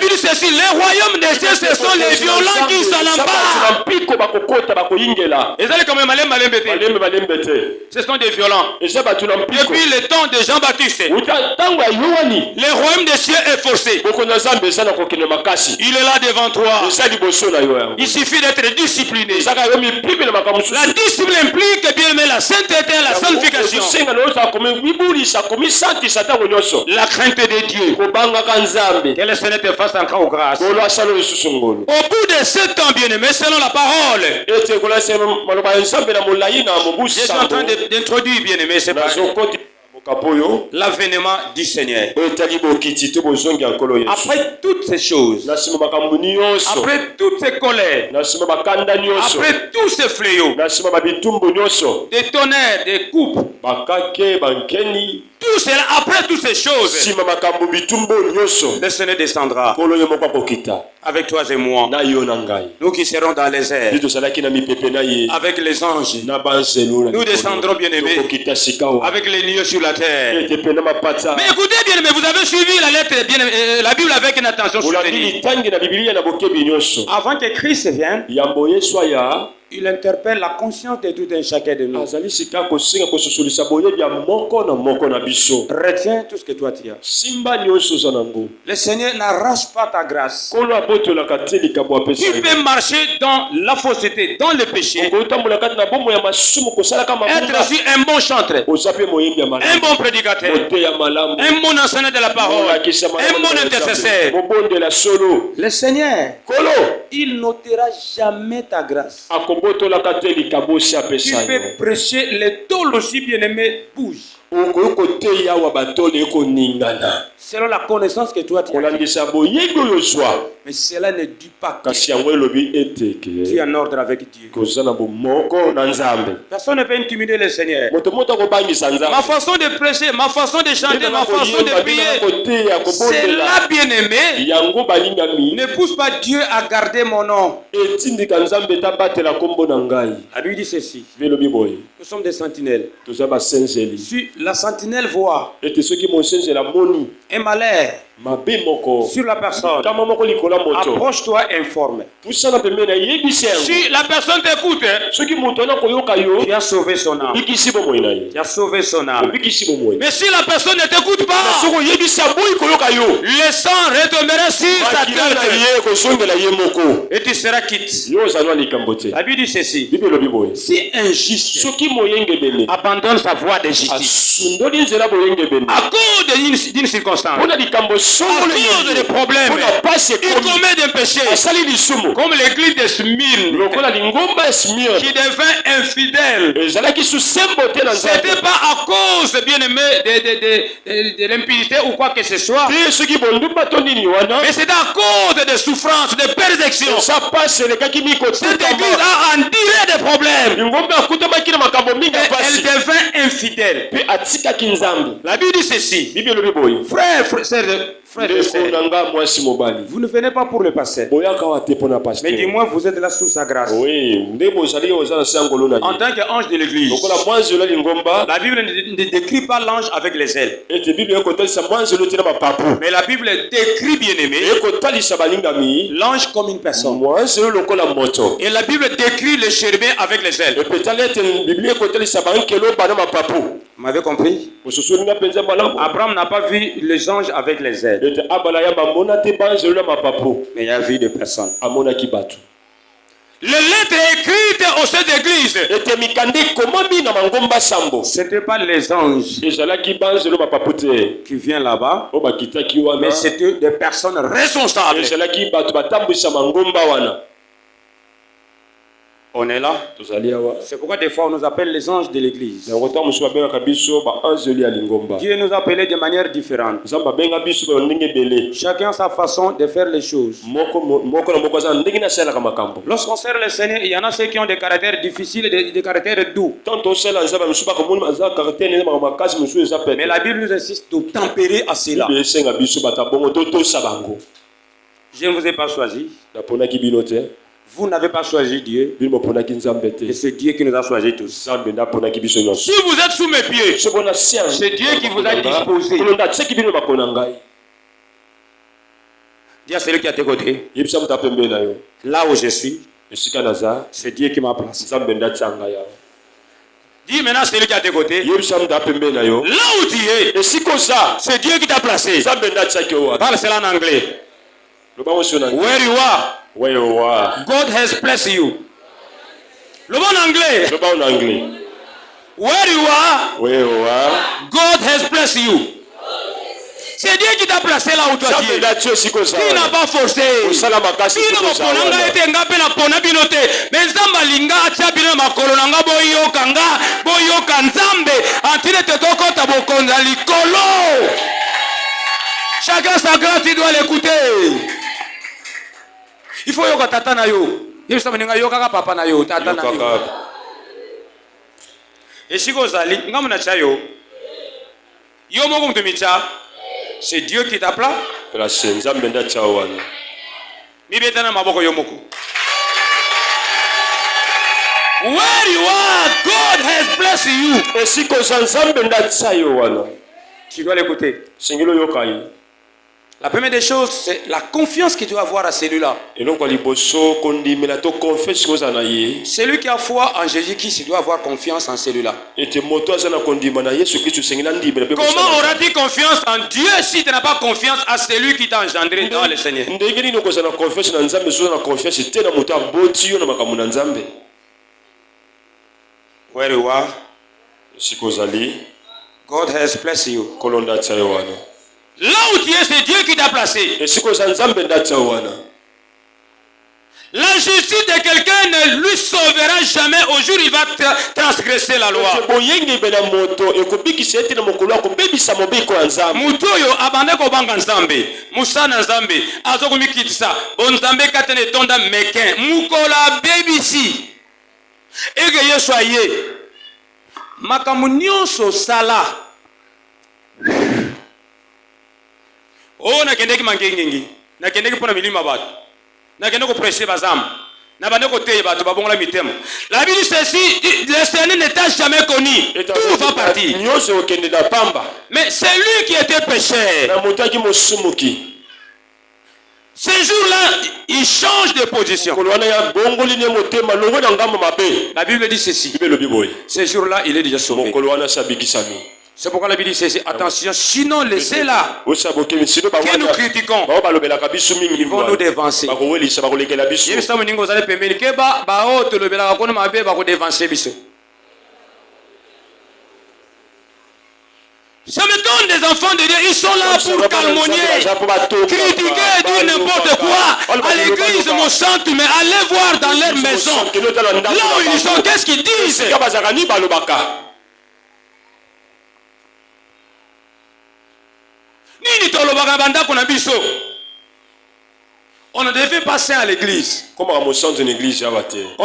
Bible dit ceci, les royaumes des cieux, ce sont les violents qui s'en emparent. na mpiko bakokota bakoyingela Et ça, comme malemba, malembe, malembe te ce sont des violents. eza bato na mpiko Depuis le temps de Jean-Baptiste, uta ntango ya yohani le royaume des cieux est forcé. bokonzi ya nzambe eza na kokende makasi Il est là devant toi. eza liboso na yo yango Il suffit d'être discipliné. ezaka yo mipimela makambo mosusu La discipline implique bien aimer la sainteté et la sanctification. osenga na oyo akomi mibulisa komisantisa ntango nyonso La crainte de Dieu. kobangaka nzambe Que le Seigneur te fasse encore grâce. kolo asala lisusu ngolu Au bout de 7 ans, bien-aimé, selon la parole, ete kolasa maloba ya nzambe na molai na je suis en mobusa train d'introduire, bien-aimé, c'est pas nazokoti mokapo oyo l'avènement du Seigneur. oyo etali bokiti te bozongi ya nkolo yesu Après toutes ces choses, na nsima makambo nyonso après toutes ces colères, na nsima bakanda nyonso après tous ces fléaux, na nsima babitumbu nyonso des tonnerres, des coupes, bakake bankeni tout cela, après toutes ces choses, sima makambo bitumbo nyonso le Seigneur descendra kolo yo moko akokita avec toi et moi. na yo na ngai Nous qui serons dans les airs, bito salaki na mipepe na ye avec les anges, na banzelo nous descendrons bien aimés, kokita sikawa avec les nuées sur la terre. ete pena mapata Mais écoutez bien aimés, vous avez suivi la lettre, bien aimé, la Bible avec une attention olandi soutenue. litangi na bibilia na bokebi nyonso Avant que Christ vienne, yambo yesu aya il interpelle la conscience de tout un chacun de nous. azali sika kosenga kososolisa boyebi ya moko na biso Retiens tout ce que toi tu as. simba nyonso oza nango Le Seigneur n'arrache pas ta grâce. kolo abotolaka te likambo apesa Tu peux marcher dans la fausseté, dans le péché, okotambola kati na bomoi ya masumu kosalaka être mabunda aussi un bon chanteur, oza mpe moyembi ya un malamu bon prédicateur, mote ya malamu un bon enseignant de la parole, molakisa un bon intercesseur. mobondela solo Le Seigneur, kolo il n'ôtera jamais ta grâce. akobotolaka te likambo osi Tu apesa yo peux prêcher les tôles aussi bien-aimés, bouge. okoki koteya awa batole ekoningana Selon la connaissance que toi tu as. kolandisa boyebi oyo ozwa Mais cela ne dit pas que kasi yango elobi ete tu es en ordre avec Dieu. koza na bomoko na nzambe Personne ne peut intimider le Seigneur. moto moto akobangisa Ma nzambe façon de prêcher, ma façon de chanter, ma façon de prier, koteya kobondela cela bien-aimé yango balingami ne pousse pas Dieu à garder mon nom. etindika nzambe tabatela nkombo na ngai À lui dit ceci. velobi boye Nous sommes des sentinelles. toza basenzeli Si la sentinelle voit ete soki mosenzeli amoni un malheur mabe moko sur la personne, kama moko likolo ya moto approche-toi informe. pusana pembeni ayebisi yango Si la personne t'écoute, soki moto ana koyoka yo tu as sauvé son âme. obikisi bomoi na ye Tu as sauvé son âme. obikisi bomoi Mais si la personne ne t'écoute pas, soki oyebisi aboyi koyoka yo le sang retombera sur ta makila na tête ye kozongela ye moko et tu seras quitte. yo ozalwa likambo te La Bible dit ceci. bible elobi boye Si un juste soki moyengebene abandonne sa voie de justice asundoli nzela boyengebene à cause d'une circonstance, mpona likambo à songolo cause des problèmes, mpona pasi il ekomi commet des péchés, asali lisumu comme l'église de Smyrne lokola lingomba ya smir qui devint infidèle. ezalaki su sembo te na nzambe C'était pas à cause, bien aimé, de l'impudicité ou quoi que ce soit, te soki bondumba to nini wana mais c'est à cause de souffrances, de persécutions. eza pasi elekaki Cette mikotama église a enduré des problèmes. lingomba akutamaki na makambo mingi ya Et elle pasi devint infidèle. mpe atikaki nzambe La Bible dit ceci. bible elobi boye Frère, frère, ndeko na nga mwasi mobali vous ne venez pas pour le passé. boyaka awa te mpona Mais paster du moins, vous êtes là sous sa grâce. oui nde bozali oza na se ya ngolo na En ye tant qu'ange de l'église, lokola mwanzelo ya lingomba la Bible ne décrit pas l'ange avec les ailes. ete bible ekotalisa mwanzelo te na mapapu Mais la Bible décrit, bien aimé, ekotalisa balingami l'ange comme une personne. mwanzelo lokola moto Et la Bible décrit le chérubin avec les ailes. epetali ete biblia ekotalisa bankelo bana mapapu Vous m'avez compris? mosusu olinga mpenza malamu Abraham n'a pas vu les anges avec les ailes, ete abala ya bamona te banzelo na mapapu mais il a vu des personnes. amonaki bato Les lettres écrites aux sept églises, ete mikanda ekomami na mangomba sambo ce n'était pas les anges ezalaki banzelo mapapu te qui viennent là-bas, oyo bakitaki wana mais c'était des personnes responsables. ezalaki bato batambwisa mangomba wana On est là. tozali awa C'est pourquoi des fois on nous appelle les anges de l'église. yango ntango mosusu babengaka biso baanzeli ya lingomba Dieu nous a appelés de manière différente. nzambe abenga biso ba ndenge ebele Chacun sa façon de faire les choses. moko na moko aza na ndenge nasalelaka makambo Lorsqu'on sert le Seigneur, il y en a ceux qui ont des caractères difficiles et des caractères doux. tant tosala nzambe mosusu bakamoni aza karaktere nene makambo makasi mosusu eza Mais pete la Bible nous insiste de tempérer à cela. bible esenga biso bato ya bongo totosa bango Je ne vous ai pas choisi. naponaki bino te Vous n'avez pas choisi Dieu. bino moponaki nzambe te Et c'est Dieu qui nous a choisis tous. nzambe nde aponaki biso nyonso Si vous êtes sous mes pieds, so bona siange c'est Dieu qui vous a disposé. kolonda atiaki bino makolo na ngai Dis à celui qui est à tes côtés, yebisa moto apembeni na yo là où je suis, esika naza c'est Dieu qui m'a placé. nzambe nde atia ngai awa Dis maintenant à celui qui est à tes côtés, yebisa moto apembeni na yo là où tu es, esika oza c'est Dieu qui t'a placé. nzambe nde atiaki yo wana Parle cela en anglais. loba mosi na Where you are, weyo wa God has placed you. Le bon anglais. loba ona anglais Where you are, weyo wa God has placed you. C'est Dieu qui t'a placé là où toi tu nzambe es. nde atia esika oza Qui n'a pas forcé. osala makasi Bino esika oza baponanga wana ete nga pe na pona bino te. Mais nzambe alinga atia bino na makolo na nga boyoka nga boyoka nzambe antine te tokota bokonzi ya likolo. Chacun sa grâce, tu dois l'écouter. Il faut yoka tata na yo. Yesuameninga yoka ka papa na yo, tata na yo. Esiko zali nga muna cha yo. C'est Dieu qui t'appelle. Where you are, God has blessed you. Tu dois l'écouter. La première des choses, c'est la confiance que tu dois avoir à celui-là. Celui qui a foi en Jésus-Christ, il doit avoir confiance en celui-là. Comment auras-tu confiance en Dieu si tu n'as pas confiance à celui qui t'a engendré dans le Seigneur? Where you are, God has blessed you. Là où tu es, c'est Dieu qui t'a placé. La justice de quelqu'un ne lui sauvera jamais au jour où il va transgresser la loi. Mutoyo abande ko banga nzambe, musana nzambe, azokumikitisa, bonzambe katene tonda mekin, mukola BBC. Ege Yesu aye. Makamu nyonso sala. Oh, nakendeki mangengengi, nakendeki pona milima batu, nakendeki ko prêcher bazam, nabande ko teye batu babongola mitema. La Bible dit ceci, le Seigneur n'est jamais connu, tout va partir. Mais c'est lui qui était pécheur. Ce jour-là, il change de position. La Bible dit ceci. Ce jour-là, il est déjà sauvé. C'est pourquoi la Bible dit ceci. Attention, sinon laissez-la. Que nous critiquons, ils vont nous dévancer. Ça me donne des enfants de Dieu, ils sont là pour calomnier, critiquer, dire n'importe quoi. À l'église, mon centre, mais allez voir dans leur maison. Là où ils sont, qu'est-ce qu'ils disent? Nini tolobaka banda kona biso. On ne devient pas saint à l'église. On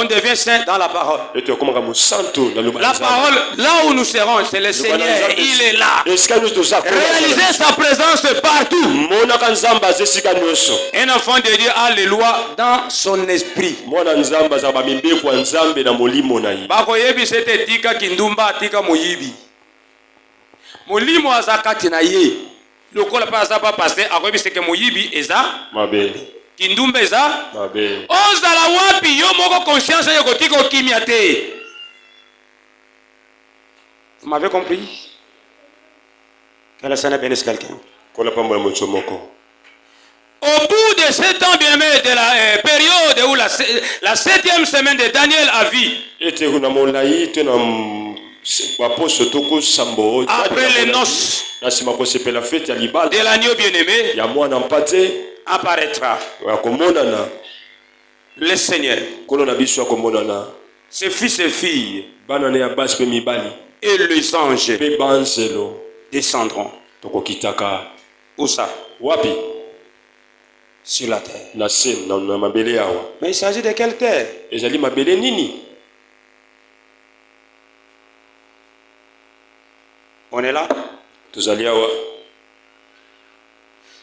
devient saint dans la parole. La parole, là où nous serons, c'est le Seigneur. Il est là. Réaliser sa présence partout. Un enfant de Dieu a les lois dans son esprit. Bakoyebi sete tika kindumba tika moyibi. Molimo azakati na ye. Lokola pa azaba passer akoyebi seke moyibi eza mabe. Kindumba eza mabe. Ozala wapi yo moko conscience yo kotika okimia te. Vous m'avez compris? Que le Seigneur bénisse quelqu'un. Au bout de 7 ans, bien aimé, de la période où la 7e semaine de Daniel a vu, après les noces de l'agneau bien-aimé, apparaîtra le Seigneur, ses fils et filles, et les anges descendront. Où ça? Wapi? Sur la terre. Mais il s'agit de quelle terre? On est là?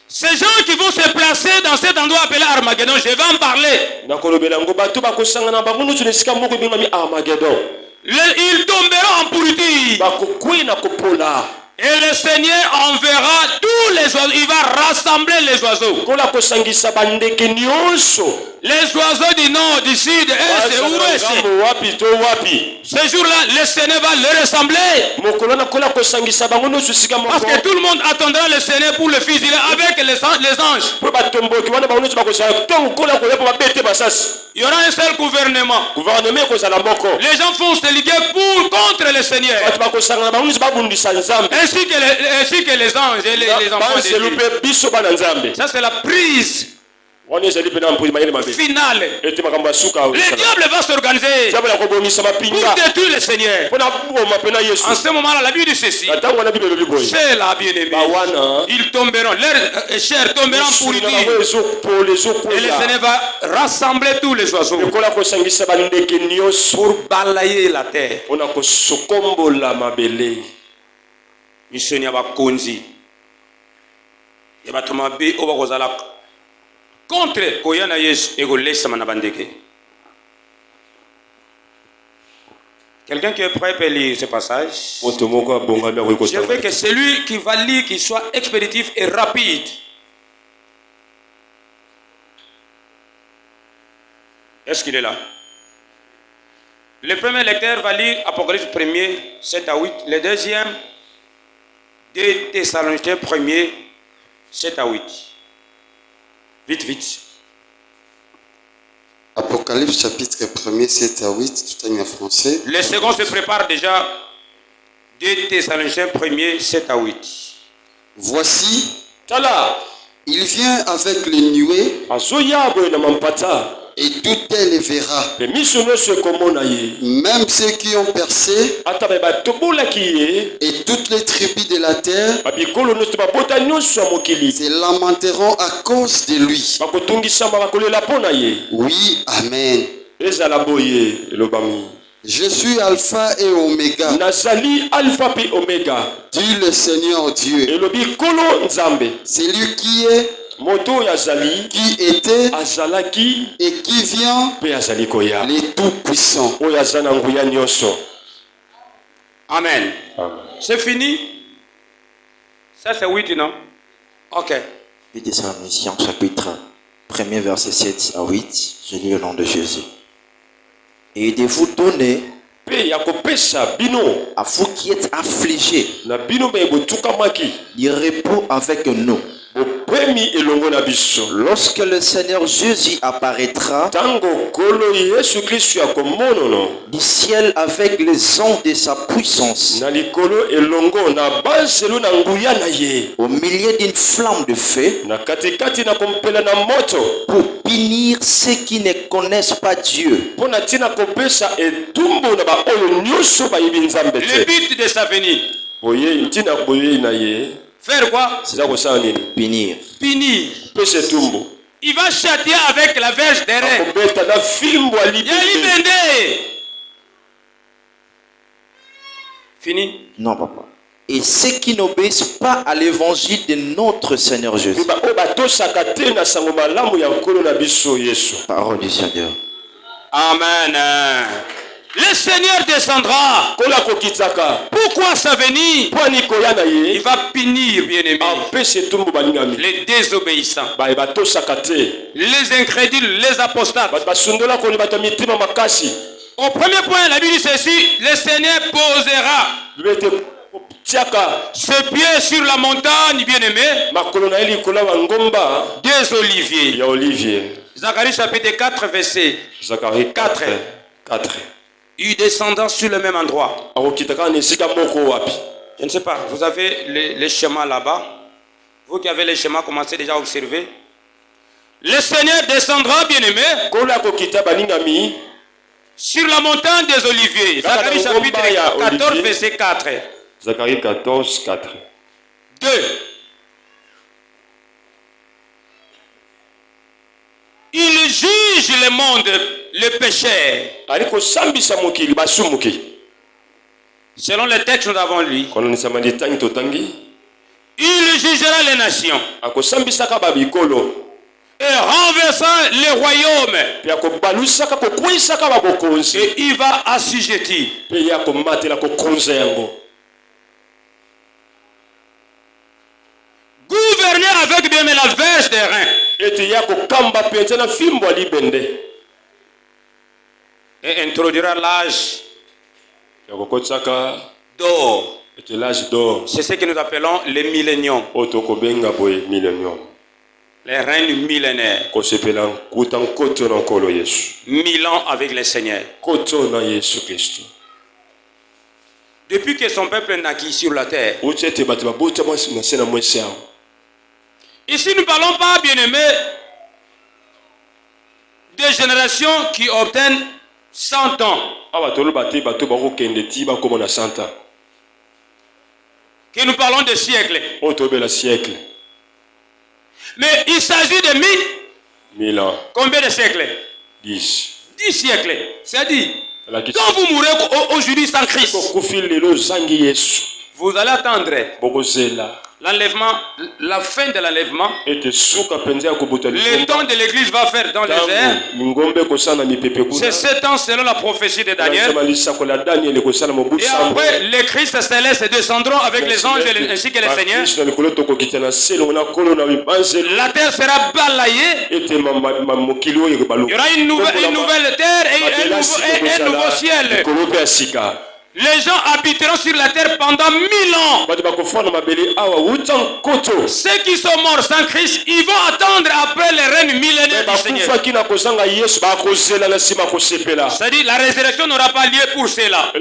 Ces gens qui vont se placer dans cet endroit appelé Armageddon, je vais en parler. Ils tomberont en pourriture. Et le Seigneur enverra tous les oiseaux. Il va rassembler les oiseaux. Les oiseaux du nord, du sud, est et ouest. Ce jour-là, le Seigneur va les rassembler. Parce que tout le monde attendra le Seigneur pour le Fils avec les anges. Il y aura un seul gouvernement. Les gens vont se liguer contre le Seigneur. Ainsi que les anges et les enfants de Dieu. Ça, c'est la prise finale. Le diable va s'organiser pour détruire le Seigneur. En ce moment-là, la Bible dit ceci. C'est la bien-aimée. Ils tomberont, leurs chairs tomberont en pourriture. Et le Seigneur va rassembler tous les oiseaux pour balayer la terre. mission ya bakonzi ya bato mabe oyo bakozala contre koya na Yesu ekolesama na bandeke. Quelqu'un qui est prêt peut lire ce passage. Je veux que celui qui va lire qu'il soit expéditif et rapide. Est-ce qu'il est là? Le premier lecteur va lire Apocalypse 1er, 7 à 8. Le deuxième, 2 Thessaloniciens 1er, 7 à 8. Vite, vite. Apocalypse chapitre 1er, 7 à 8, tout en français. Le second se prépare déjà. 2 Thessaloniciens 1er, 7 à 8. Voici, Tala, il vient avec les nuées azoyabo na mampata. et tout elle les verra. Même ceux qui ont percé et toutes les tribus de la terre se lamenteront à cause de lui. Oui, Amen. Je suis Alpha et Oméga, dit le Seigneur Dieu. C'est lui qui est, moto yazali, qui était azalaki et qui vient, les tout-puissants. Amen. C'est fini? Ça c'est 8, non? Ok. 2 Thessaloniciens chapitre 1er verset 7 à 8. Je lis au nom de Jésus. Et de vous donner à vous qui êtes affligés du repos avec nous. Lorsque le Seigneur Jésus apparaîtra du ciel avec les ondes de sa puissance, au milieu d'une flamme de feu, pour punir ceux qui ne connaissent pas Dieu. Le but de sa venue. Faire quoi? Punir. Punir. Il va châtier avec la verge des reins. Fini? Non, papa. Et ceux qui n'obéissent pas à l'évangile de notre Seigneur Jésus. Parole du Seigneur. Amen. Le Seigneur descendra. Pourquoi sa venue? Il va punir, bien-aimés, les désobéissants, les incrédules, les apostates. Au premier point, la Bible dit ceci: le Seigneur posera ses pieds sur la montagne, bien-aimé, des oliviers. Zacharie chapitre 4, verset 4. Il descendant sur le même endroit. Je ne sais pas, vous avez les schémas là-bas. Vous qui avez les schémas, commencez déjà à observer. Le Seigneur descendra, bien-aimé, sur la montagne des Oliviers. Zacharie chapitre 14, verset 4. Zacharie 14, 4. 2. Il juge le monde, le péché. Selon le texte que nous avons lu, il jugera les nations et renversera les royaumes. Et il va assujettir. Gouverner avec bien la verge des reins. Et introduira l'âge d'or. C'est ce que nous appelons les milléniums. Les règnes millénaires. 1000 ans avec le Seigneur. Depuis que son peuple naquit sur la terre. Ici, nous ne parlons pas, bien-aimés, des générations qui obtiennent 100 ans. Que nous parlons de siècles. Mais il s'agit de 1000 ans. Combien de siècles? 10 siècles. C'est-à-dire, quand vous mourrez aujourd'hui sans Christ, Vous allez attendre bokozela l'enlèvement, la fin de l'enlèvement. ete suka penza kubuta Le temps de l'église va faire dans les airs. ngombe kosana mipepe kuna C'est 7 ans selon la prophétie de Daniel. Et après, les Christ célestes descendront avec les anges ainsi que les seigneurs. La terre sera balayée. Il y aura une nouvelle terre et un nouveau ciel. Les gens habiteront sur la terre pendant 1000 ans. Ceux qui sont morts sans Christ, ils vont attendre après les règnes millénaires du Seigneur. C'est-à-dire la résurrection n'aura pas lieu pour ceux-là.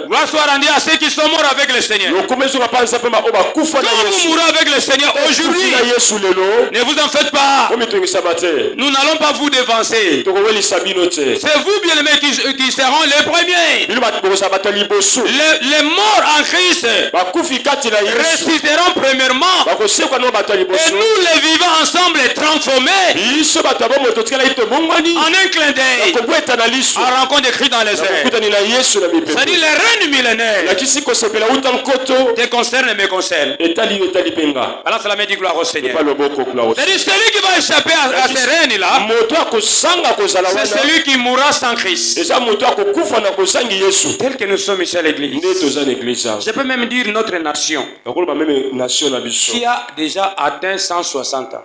Gloire soit rendue à ceux qui sont morts avec le Seigneur. Quand vous mourrez avec le Seigneur aujourd'hui, ne vous en faites pas. Nous n'allons pas vous devancer. C'est vous, bien-aimés, qui seront les premiers. Les morts en Christ ressusciteront premièrement. Et nous les vivants ensemble transformés en un clin d'œil en rencontre de Christ dans les airs. C'est-à-dire les règnes millénaires te concernent et me concernent. Alors cela me dit gloire au Seigneur. C'est-à-dire celui qui va échapper à ces règnes-là, c'est celui qui mourra sans Christ. Tel que nous sommes ici à l'église. Je peux même dire notre nation qui a déjà atteint 160 ans.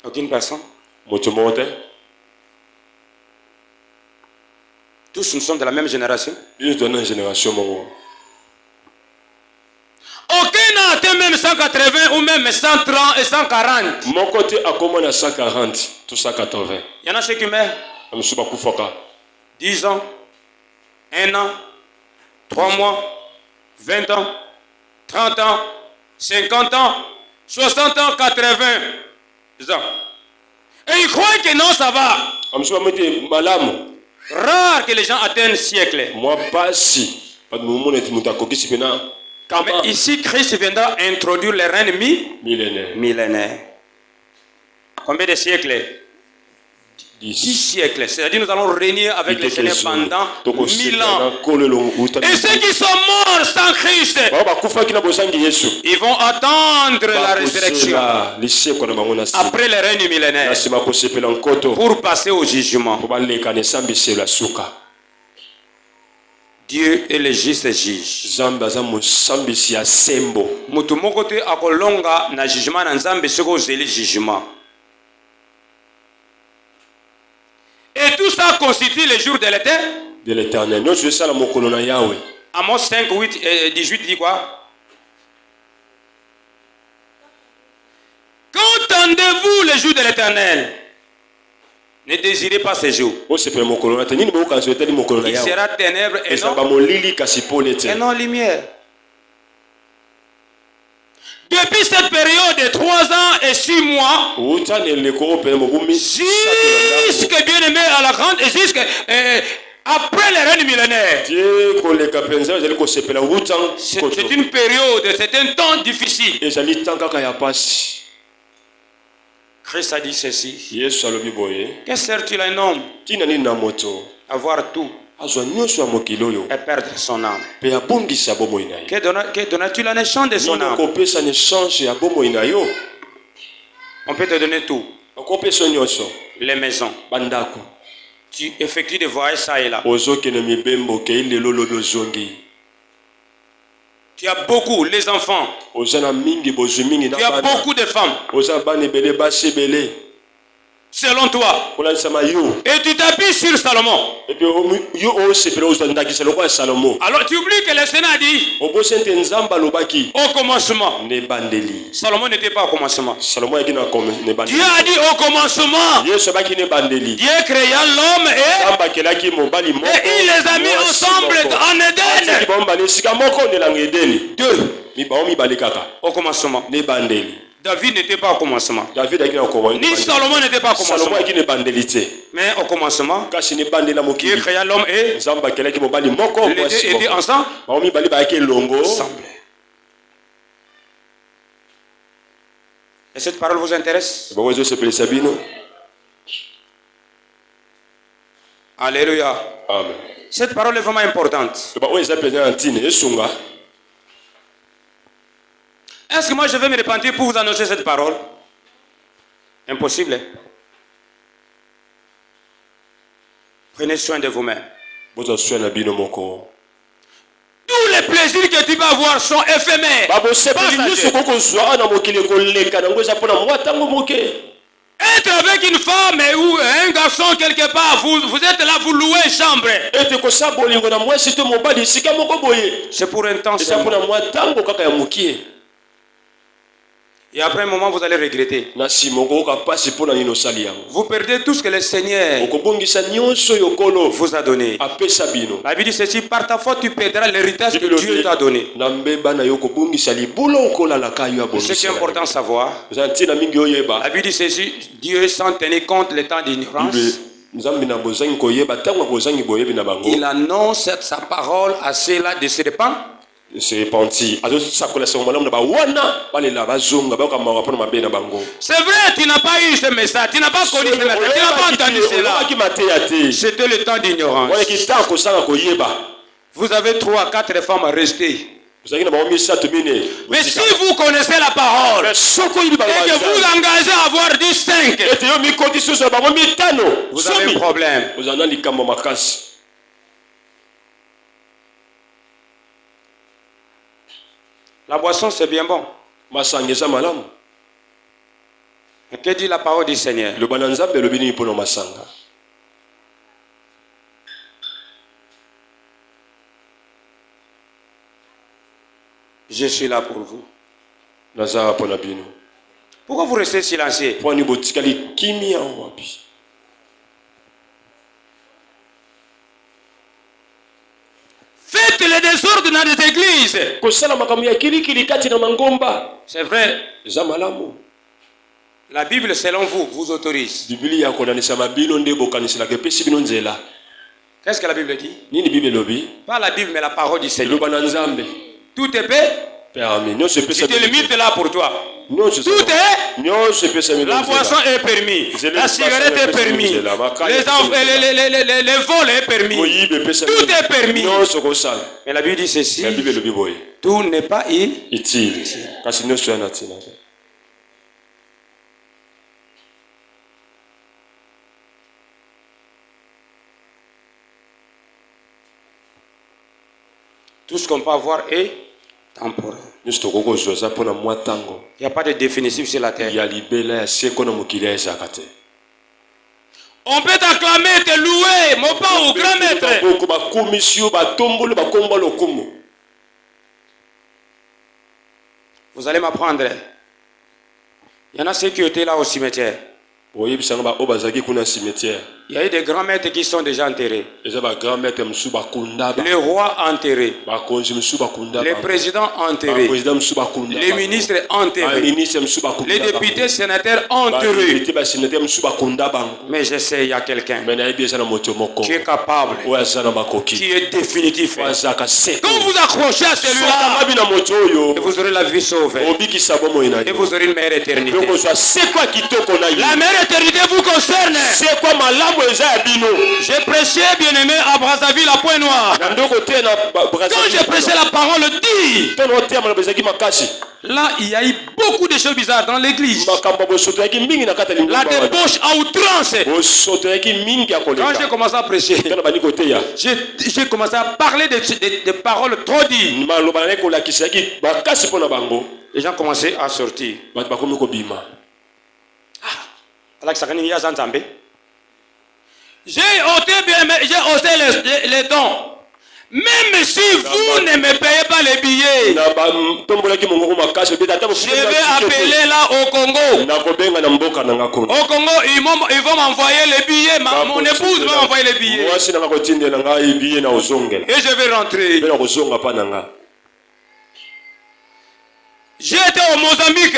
Aucune personne. Tous nous sommes de la même génération. Aucun n'a atteint même 180 ou même 130 et 140. Mon côté a commencé à 140, tout 180. Il y en a ceux qui meurent 10 ans, 1 an, 3 mois, 20 ans, 30 ans, 50 ans, 60 ans, 80 ans. Et ils croient que non, ça va. Rare que les gens atteignent siècle. Moi, pas si. Mais ici, Christ viendra introduire les règnes millénaires. Combien de siècles? 10 siècles. C'est-à-dire nous allons régner avec le Seigneur pendant 1000 ans. Et ceux qui sont morts sans Christ, ils vont attendre la résurrection après les règnes millénaires pour passer au jugement. Dieu est le juste juge. Mutu moko te akolonga na jugement na Nzambe soko ozeli jugement. Et tout ça constitue le jour de l'éternel. Amos 5, 8 et 18 dit quoi? Qu'entendez-vous le jour de l'éternel? Ne désirez pas ce jour. Il sera ténèbres et non lumière. Depuis cette période de 3 ans et 6 mois, jusqu'à bien aimé à la grande et jusqu'à après les règnes millénaires. C'est une période, c'est un temps difficile. Christ a dit ceci. Que sert-il à un homme? Avoir tout et perdre son âme. Que donnes-tu en échange de son âme? On peut te donner tout. Les maisons. Tu effectues des voyages ça et là. Tu as beaucoup, les enfants. Tu as beaucoup de femmes. Selon toi. Et tu t'appuies sur Salomon. Alors tu oublies que le Seigneur a dit au commencement. Salomon n'était pas au commencement. Dieu a dit au commencement. Dieu créa l'homme et il les a mis ensemble en Éden. Deux. Au commencement. David n'était pas au commencement. Ni Salomon n'était pas au commencement. Mais au commencement, Dieu créa l'homme et les deux étaient ensemble. Et cette parole vous intéresse? Alléluia. Amen. Cette parole est vraiment importante. Est-ce que moi je vais me repentir pour vous annoncer cette parole? Impossible. Prenez soin de vous-même. Tous les plaisirs que tu vas avoir sont éphémères. Être avec une femme ou un garçon quelque part, vous êtes là, vous louez une chambre. C'est pour un temps seulement. Et après un moment, vous allez regretter. Vous perdez tout ce que le Seigneur vous a donné. La Bible dit ceci, par ta faute, tu perdras l'héritage que Dieu t'a donné. Ce qui est important de savoir, la Bible dit ceci, Dieu sans tenir compte le temps d'ignorance, il annonce sa parole à ceux-là de se répandre. C'est vrai, tu n'as pas eu ce message, tu n'as pas connu ce message, tu n'as pas entendu cela. C'était le temps d'ignorance. Vous avez 3 à 4 femmes à rester. Mais si vous connaissez la parole et que vous engagez à avoir du 5, vous avez un problème. La boisson, c'est bien bon. Mais que dit la parole du Seigneur? Je suis là pour vous. Pourquoi vous restez silencieux? Faites le désordre dans les églises. C'est vrai. La Bible, selon vous, vous autorise. Qu'est-ce que la Bible dit? Pas la Bible, mais la parole du Seigneur. Tout est permis. Si tu limites là pour toi. Tout est. La boisson est permis. La cigarette est permis. Les vols est permis. Tout est permis. Mais la Bible dit ceci. Tout n'est pas utile. Tout ce qu'on peut avoir est temporaire. Il n'y a pas de définitif sur la terre. On peut t'acclamer, te louer, mon père ou grand maître. Vous allez m'apprendre. Il y en a ceux qui étaient là au cimetière. Il y a eu des grands maîtres qui sont déjà enterrés. Les rois enterrés. Les présidents enterrés. Les ministres enterrés. Les députés sénateurs enterrés. Mais je sais, il y a quelqu'un qui est capable, qui est définitif. Quand vous accrochez à celui-là, vous aurez la vie sauvée. Et vous aurez une meilleure éternité. La meilleure éternité vous concerne. J'ai prêché, bien aimé, à Brazzaville, à Pointe-Noire. Quand j'ai prêché la parole, dit. Là, il y a eu beaucoup de choses bizarres dans l'église. La débauche à outrance. Quand j'ai commencé à prêcher, j'ai commencé à parler de paroles trop dites. Les gens commençaient à sortir. J'ai ôté les dons. Même si vous ne me payez pas les billets, je vais appeler là au Congo. Au Congo, ils vont m'envoyer les billets. Mon épouse va m'envoyer les billets. Et je vais rentrer. J'ai été au Mozambique.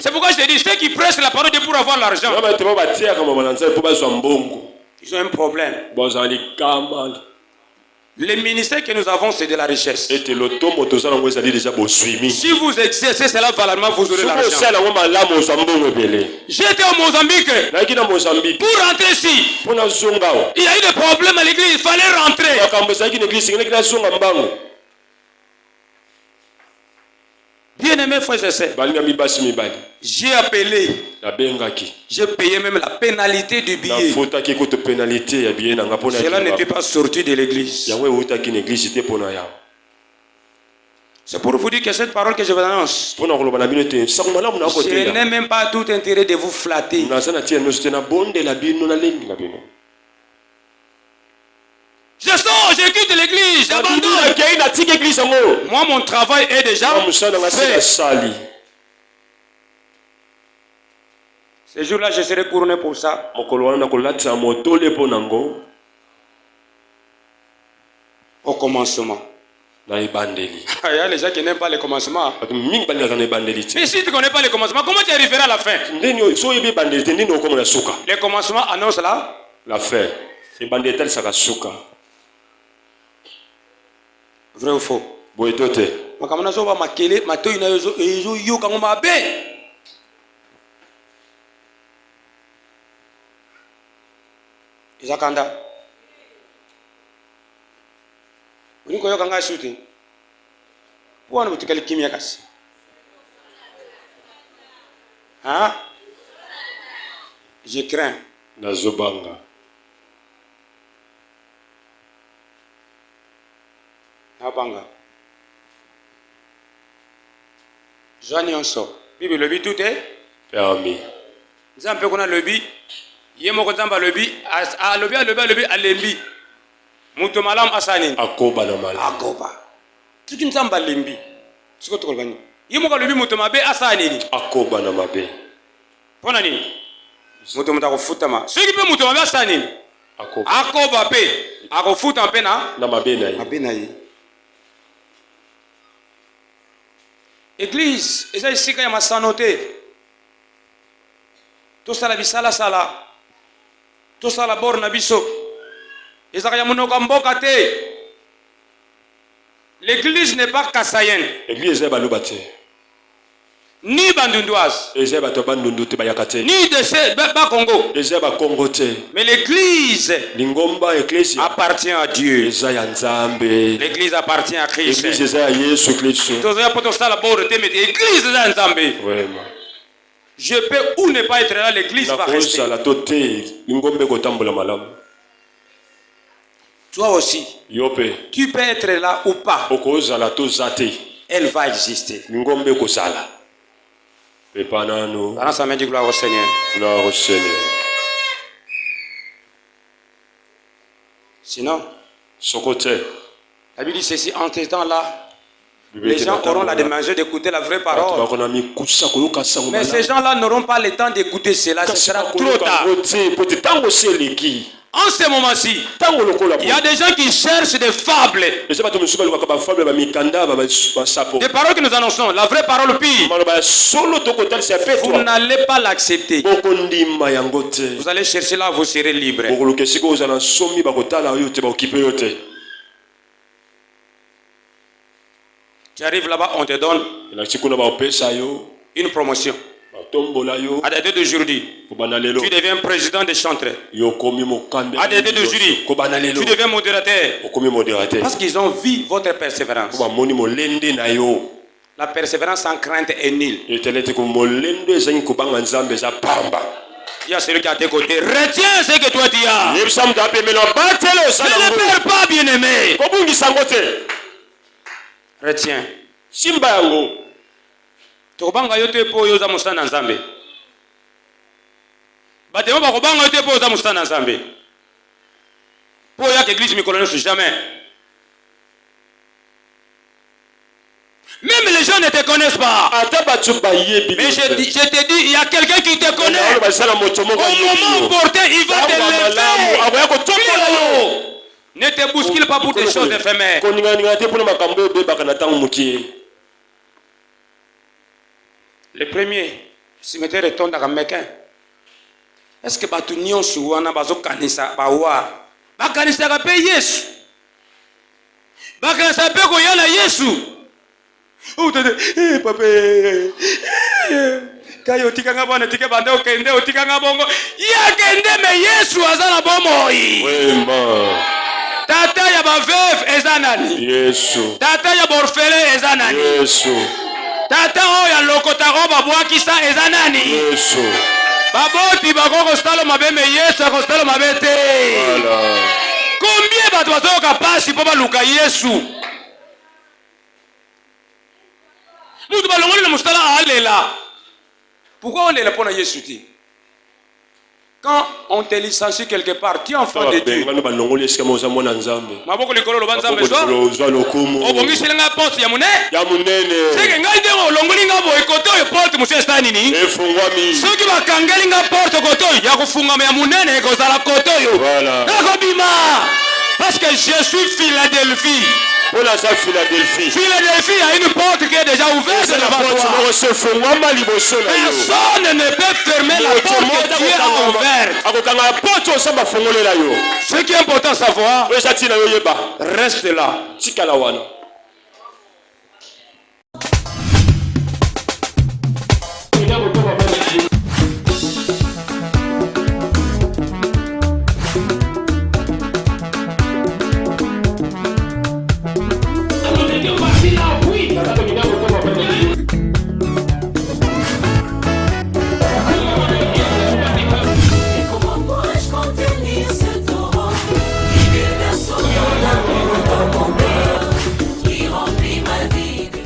C'est pourquoi je te dis, ceux qui prêchent la parole de pour avoir l'argent, ils ont un problème. Le ministère que nous avons, c'est de la richesse. Et le tombe tous allons vous aller déjà beau suivi. Si vous exercez cela valemment, vous aurez l'argent. J'étais au Mozambique. Pour rentrer ici, il y a eu des problèmes à l'église, il fallait rentrer. Bien-aimés frères et sœurs, j'ai appelé, j'ai payé même la pénalité du billet. Cela n'était pas sorti de l'église. C'est pour vous dire que cette parole que je vous annonce, je n'ai même pas tout intérêt de vous flatter. Je sors, je quitte l'église, j'abandonne. Moi, mon travail est déjà fait. Ce jour-là, je serai couronné pour ça. Au commencement. Il y a les gens qui n'aiment pas le commencement. Mais si tu ne connais pas le commencement, comment tu arriveras à la fin? Le commencement annonce la fin. Vrai ou faux? Izakanda. Uniko yoka nga shooting. Puana butikali kimya kasi. Hein? Je crains. Nazobanga. Nabanga. Joani onso. Bibi le tout est permis. Nzambe kona lobi. Yemo ko nzamba lobi a lobi alembi. Muto malam asani. Akoba na malam. Akoba. Tuki nzamba lembi. Siko tokolbani. Yemo ko lobi muto mabe asani ni. Akoba na mabe. Pona nini? Muto mutako futama. Siki pe muto mabe asani ni. Akoba pe. Akofuta pe na mabe na yi. Mabe na yi. Église, eza isika ya masanote. To sala bisala sala. To sala bor na biso. Eza ya monoko mboka te. L'église n'est pas kassayenne. L'église est balobate. Ni bandundoise. Eza bato bandundu te bayakate. Ni de ce ba Congo. Eza ba Congo te. Mais l'église lingomba église appartient à Dieu. Eza ya Nzambe. L'église appartient à Christ. L'église eza ya Yesu Kristo. Tozoya poto sala bor te mais l'église eza Nzambe. Vraiment. Je peux ou ne pas être là, l'église va rester. La tote lingombe kotambola malam. Toi aussi, Yope. Tu peux être là ou pas. Elle va exister. Dans sa main, dit gloire au Seigneur. Gloire au Seigneur. Sinon, Sokote. la Bible dit ceci, en ces temps-là, les gens auront la demande d'écouter la vraie parole. Mais ces gens-là n'auront pas le temps d'écouter cela. Ce sera trop tard. En ce moment-ci, il y a des gens qui cherchent des fables. Des paroles que nous annonçons, la vraie parole pire. Vous n'allez pas l'accepter. Vous allez chercher là, vous serez libre. Tu arrives là-bas, on te donne une promotion. À dater d'aujourd'hui, tu deviens président des chantres. À dater d'aujourd'hui, tu deviens modérateur. Parce qu'ils ont vu votre persévérance. La persévérance sans crainte est nulle. Il y a celui qui est à tes côtés. Retiens ce que toi tu as. Ne le perds pas, bien-aimé. Retiens. Tokobanga yote po yoza musana nzambe. Batemo bakobanga yote po yoza musana nzambe. Po ya église mikolo jamais. Même les gens ne te connaissent pas. Mais je te dis, il y a quelqu'un qui te connaît. Au moment opportun, il va te lever. Ne te bouscule pas pour des choses éphémères. Le premier, cimetière est tombé dans le Mekin. Est-ce que Batunion Souana Bazo Kanisa Bawa Bakanisa a payé? bakanisa mpe koya na Yesu. Papa kayo tikanga bwana tike bande okende otikanga bongo ya kende me Yesu aza na bomoi. Wema. Tata ya ba veuve eza nani? Yesu. Tata ya borfele eza nani? Yesu. Tata oyo alokota roba bwakisa eza nani? Yesu. Baboti bakoko stalo mabeme Yesu akostalo mabete. Voilà. Combien bato bazoyoka pasi mpo baluka Yesu? Mutu balongoli na mustala alela. Pourquoi on est là pour Yesu? Quand on te licencie quelque part, tu es enfant de Dieu. Maboko likolo lo banzambe so. Obongisi nga porte ya munene. Ya munene. Seke ngai ndengo longoli nga boy koto yo porte musia sta nini? Efungwami. Soki bakangeli nga porte koto ya kufungama ya munene ekozala koto yo. Voilà. Nakobima. Parce que je suis Philadelphie. Philadelphie a une porte qui est déjà ouverte devant toi. Personne ne peut fermer la porte que Dieu a ouverte. Ce qui est important à savoir, reste là.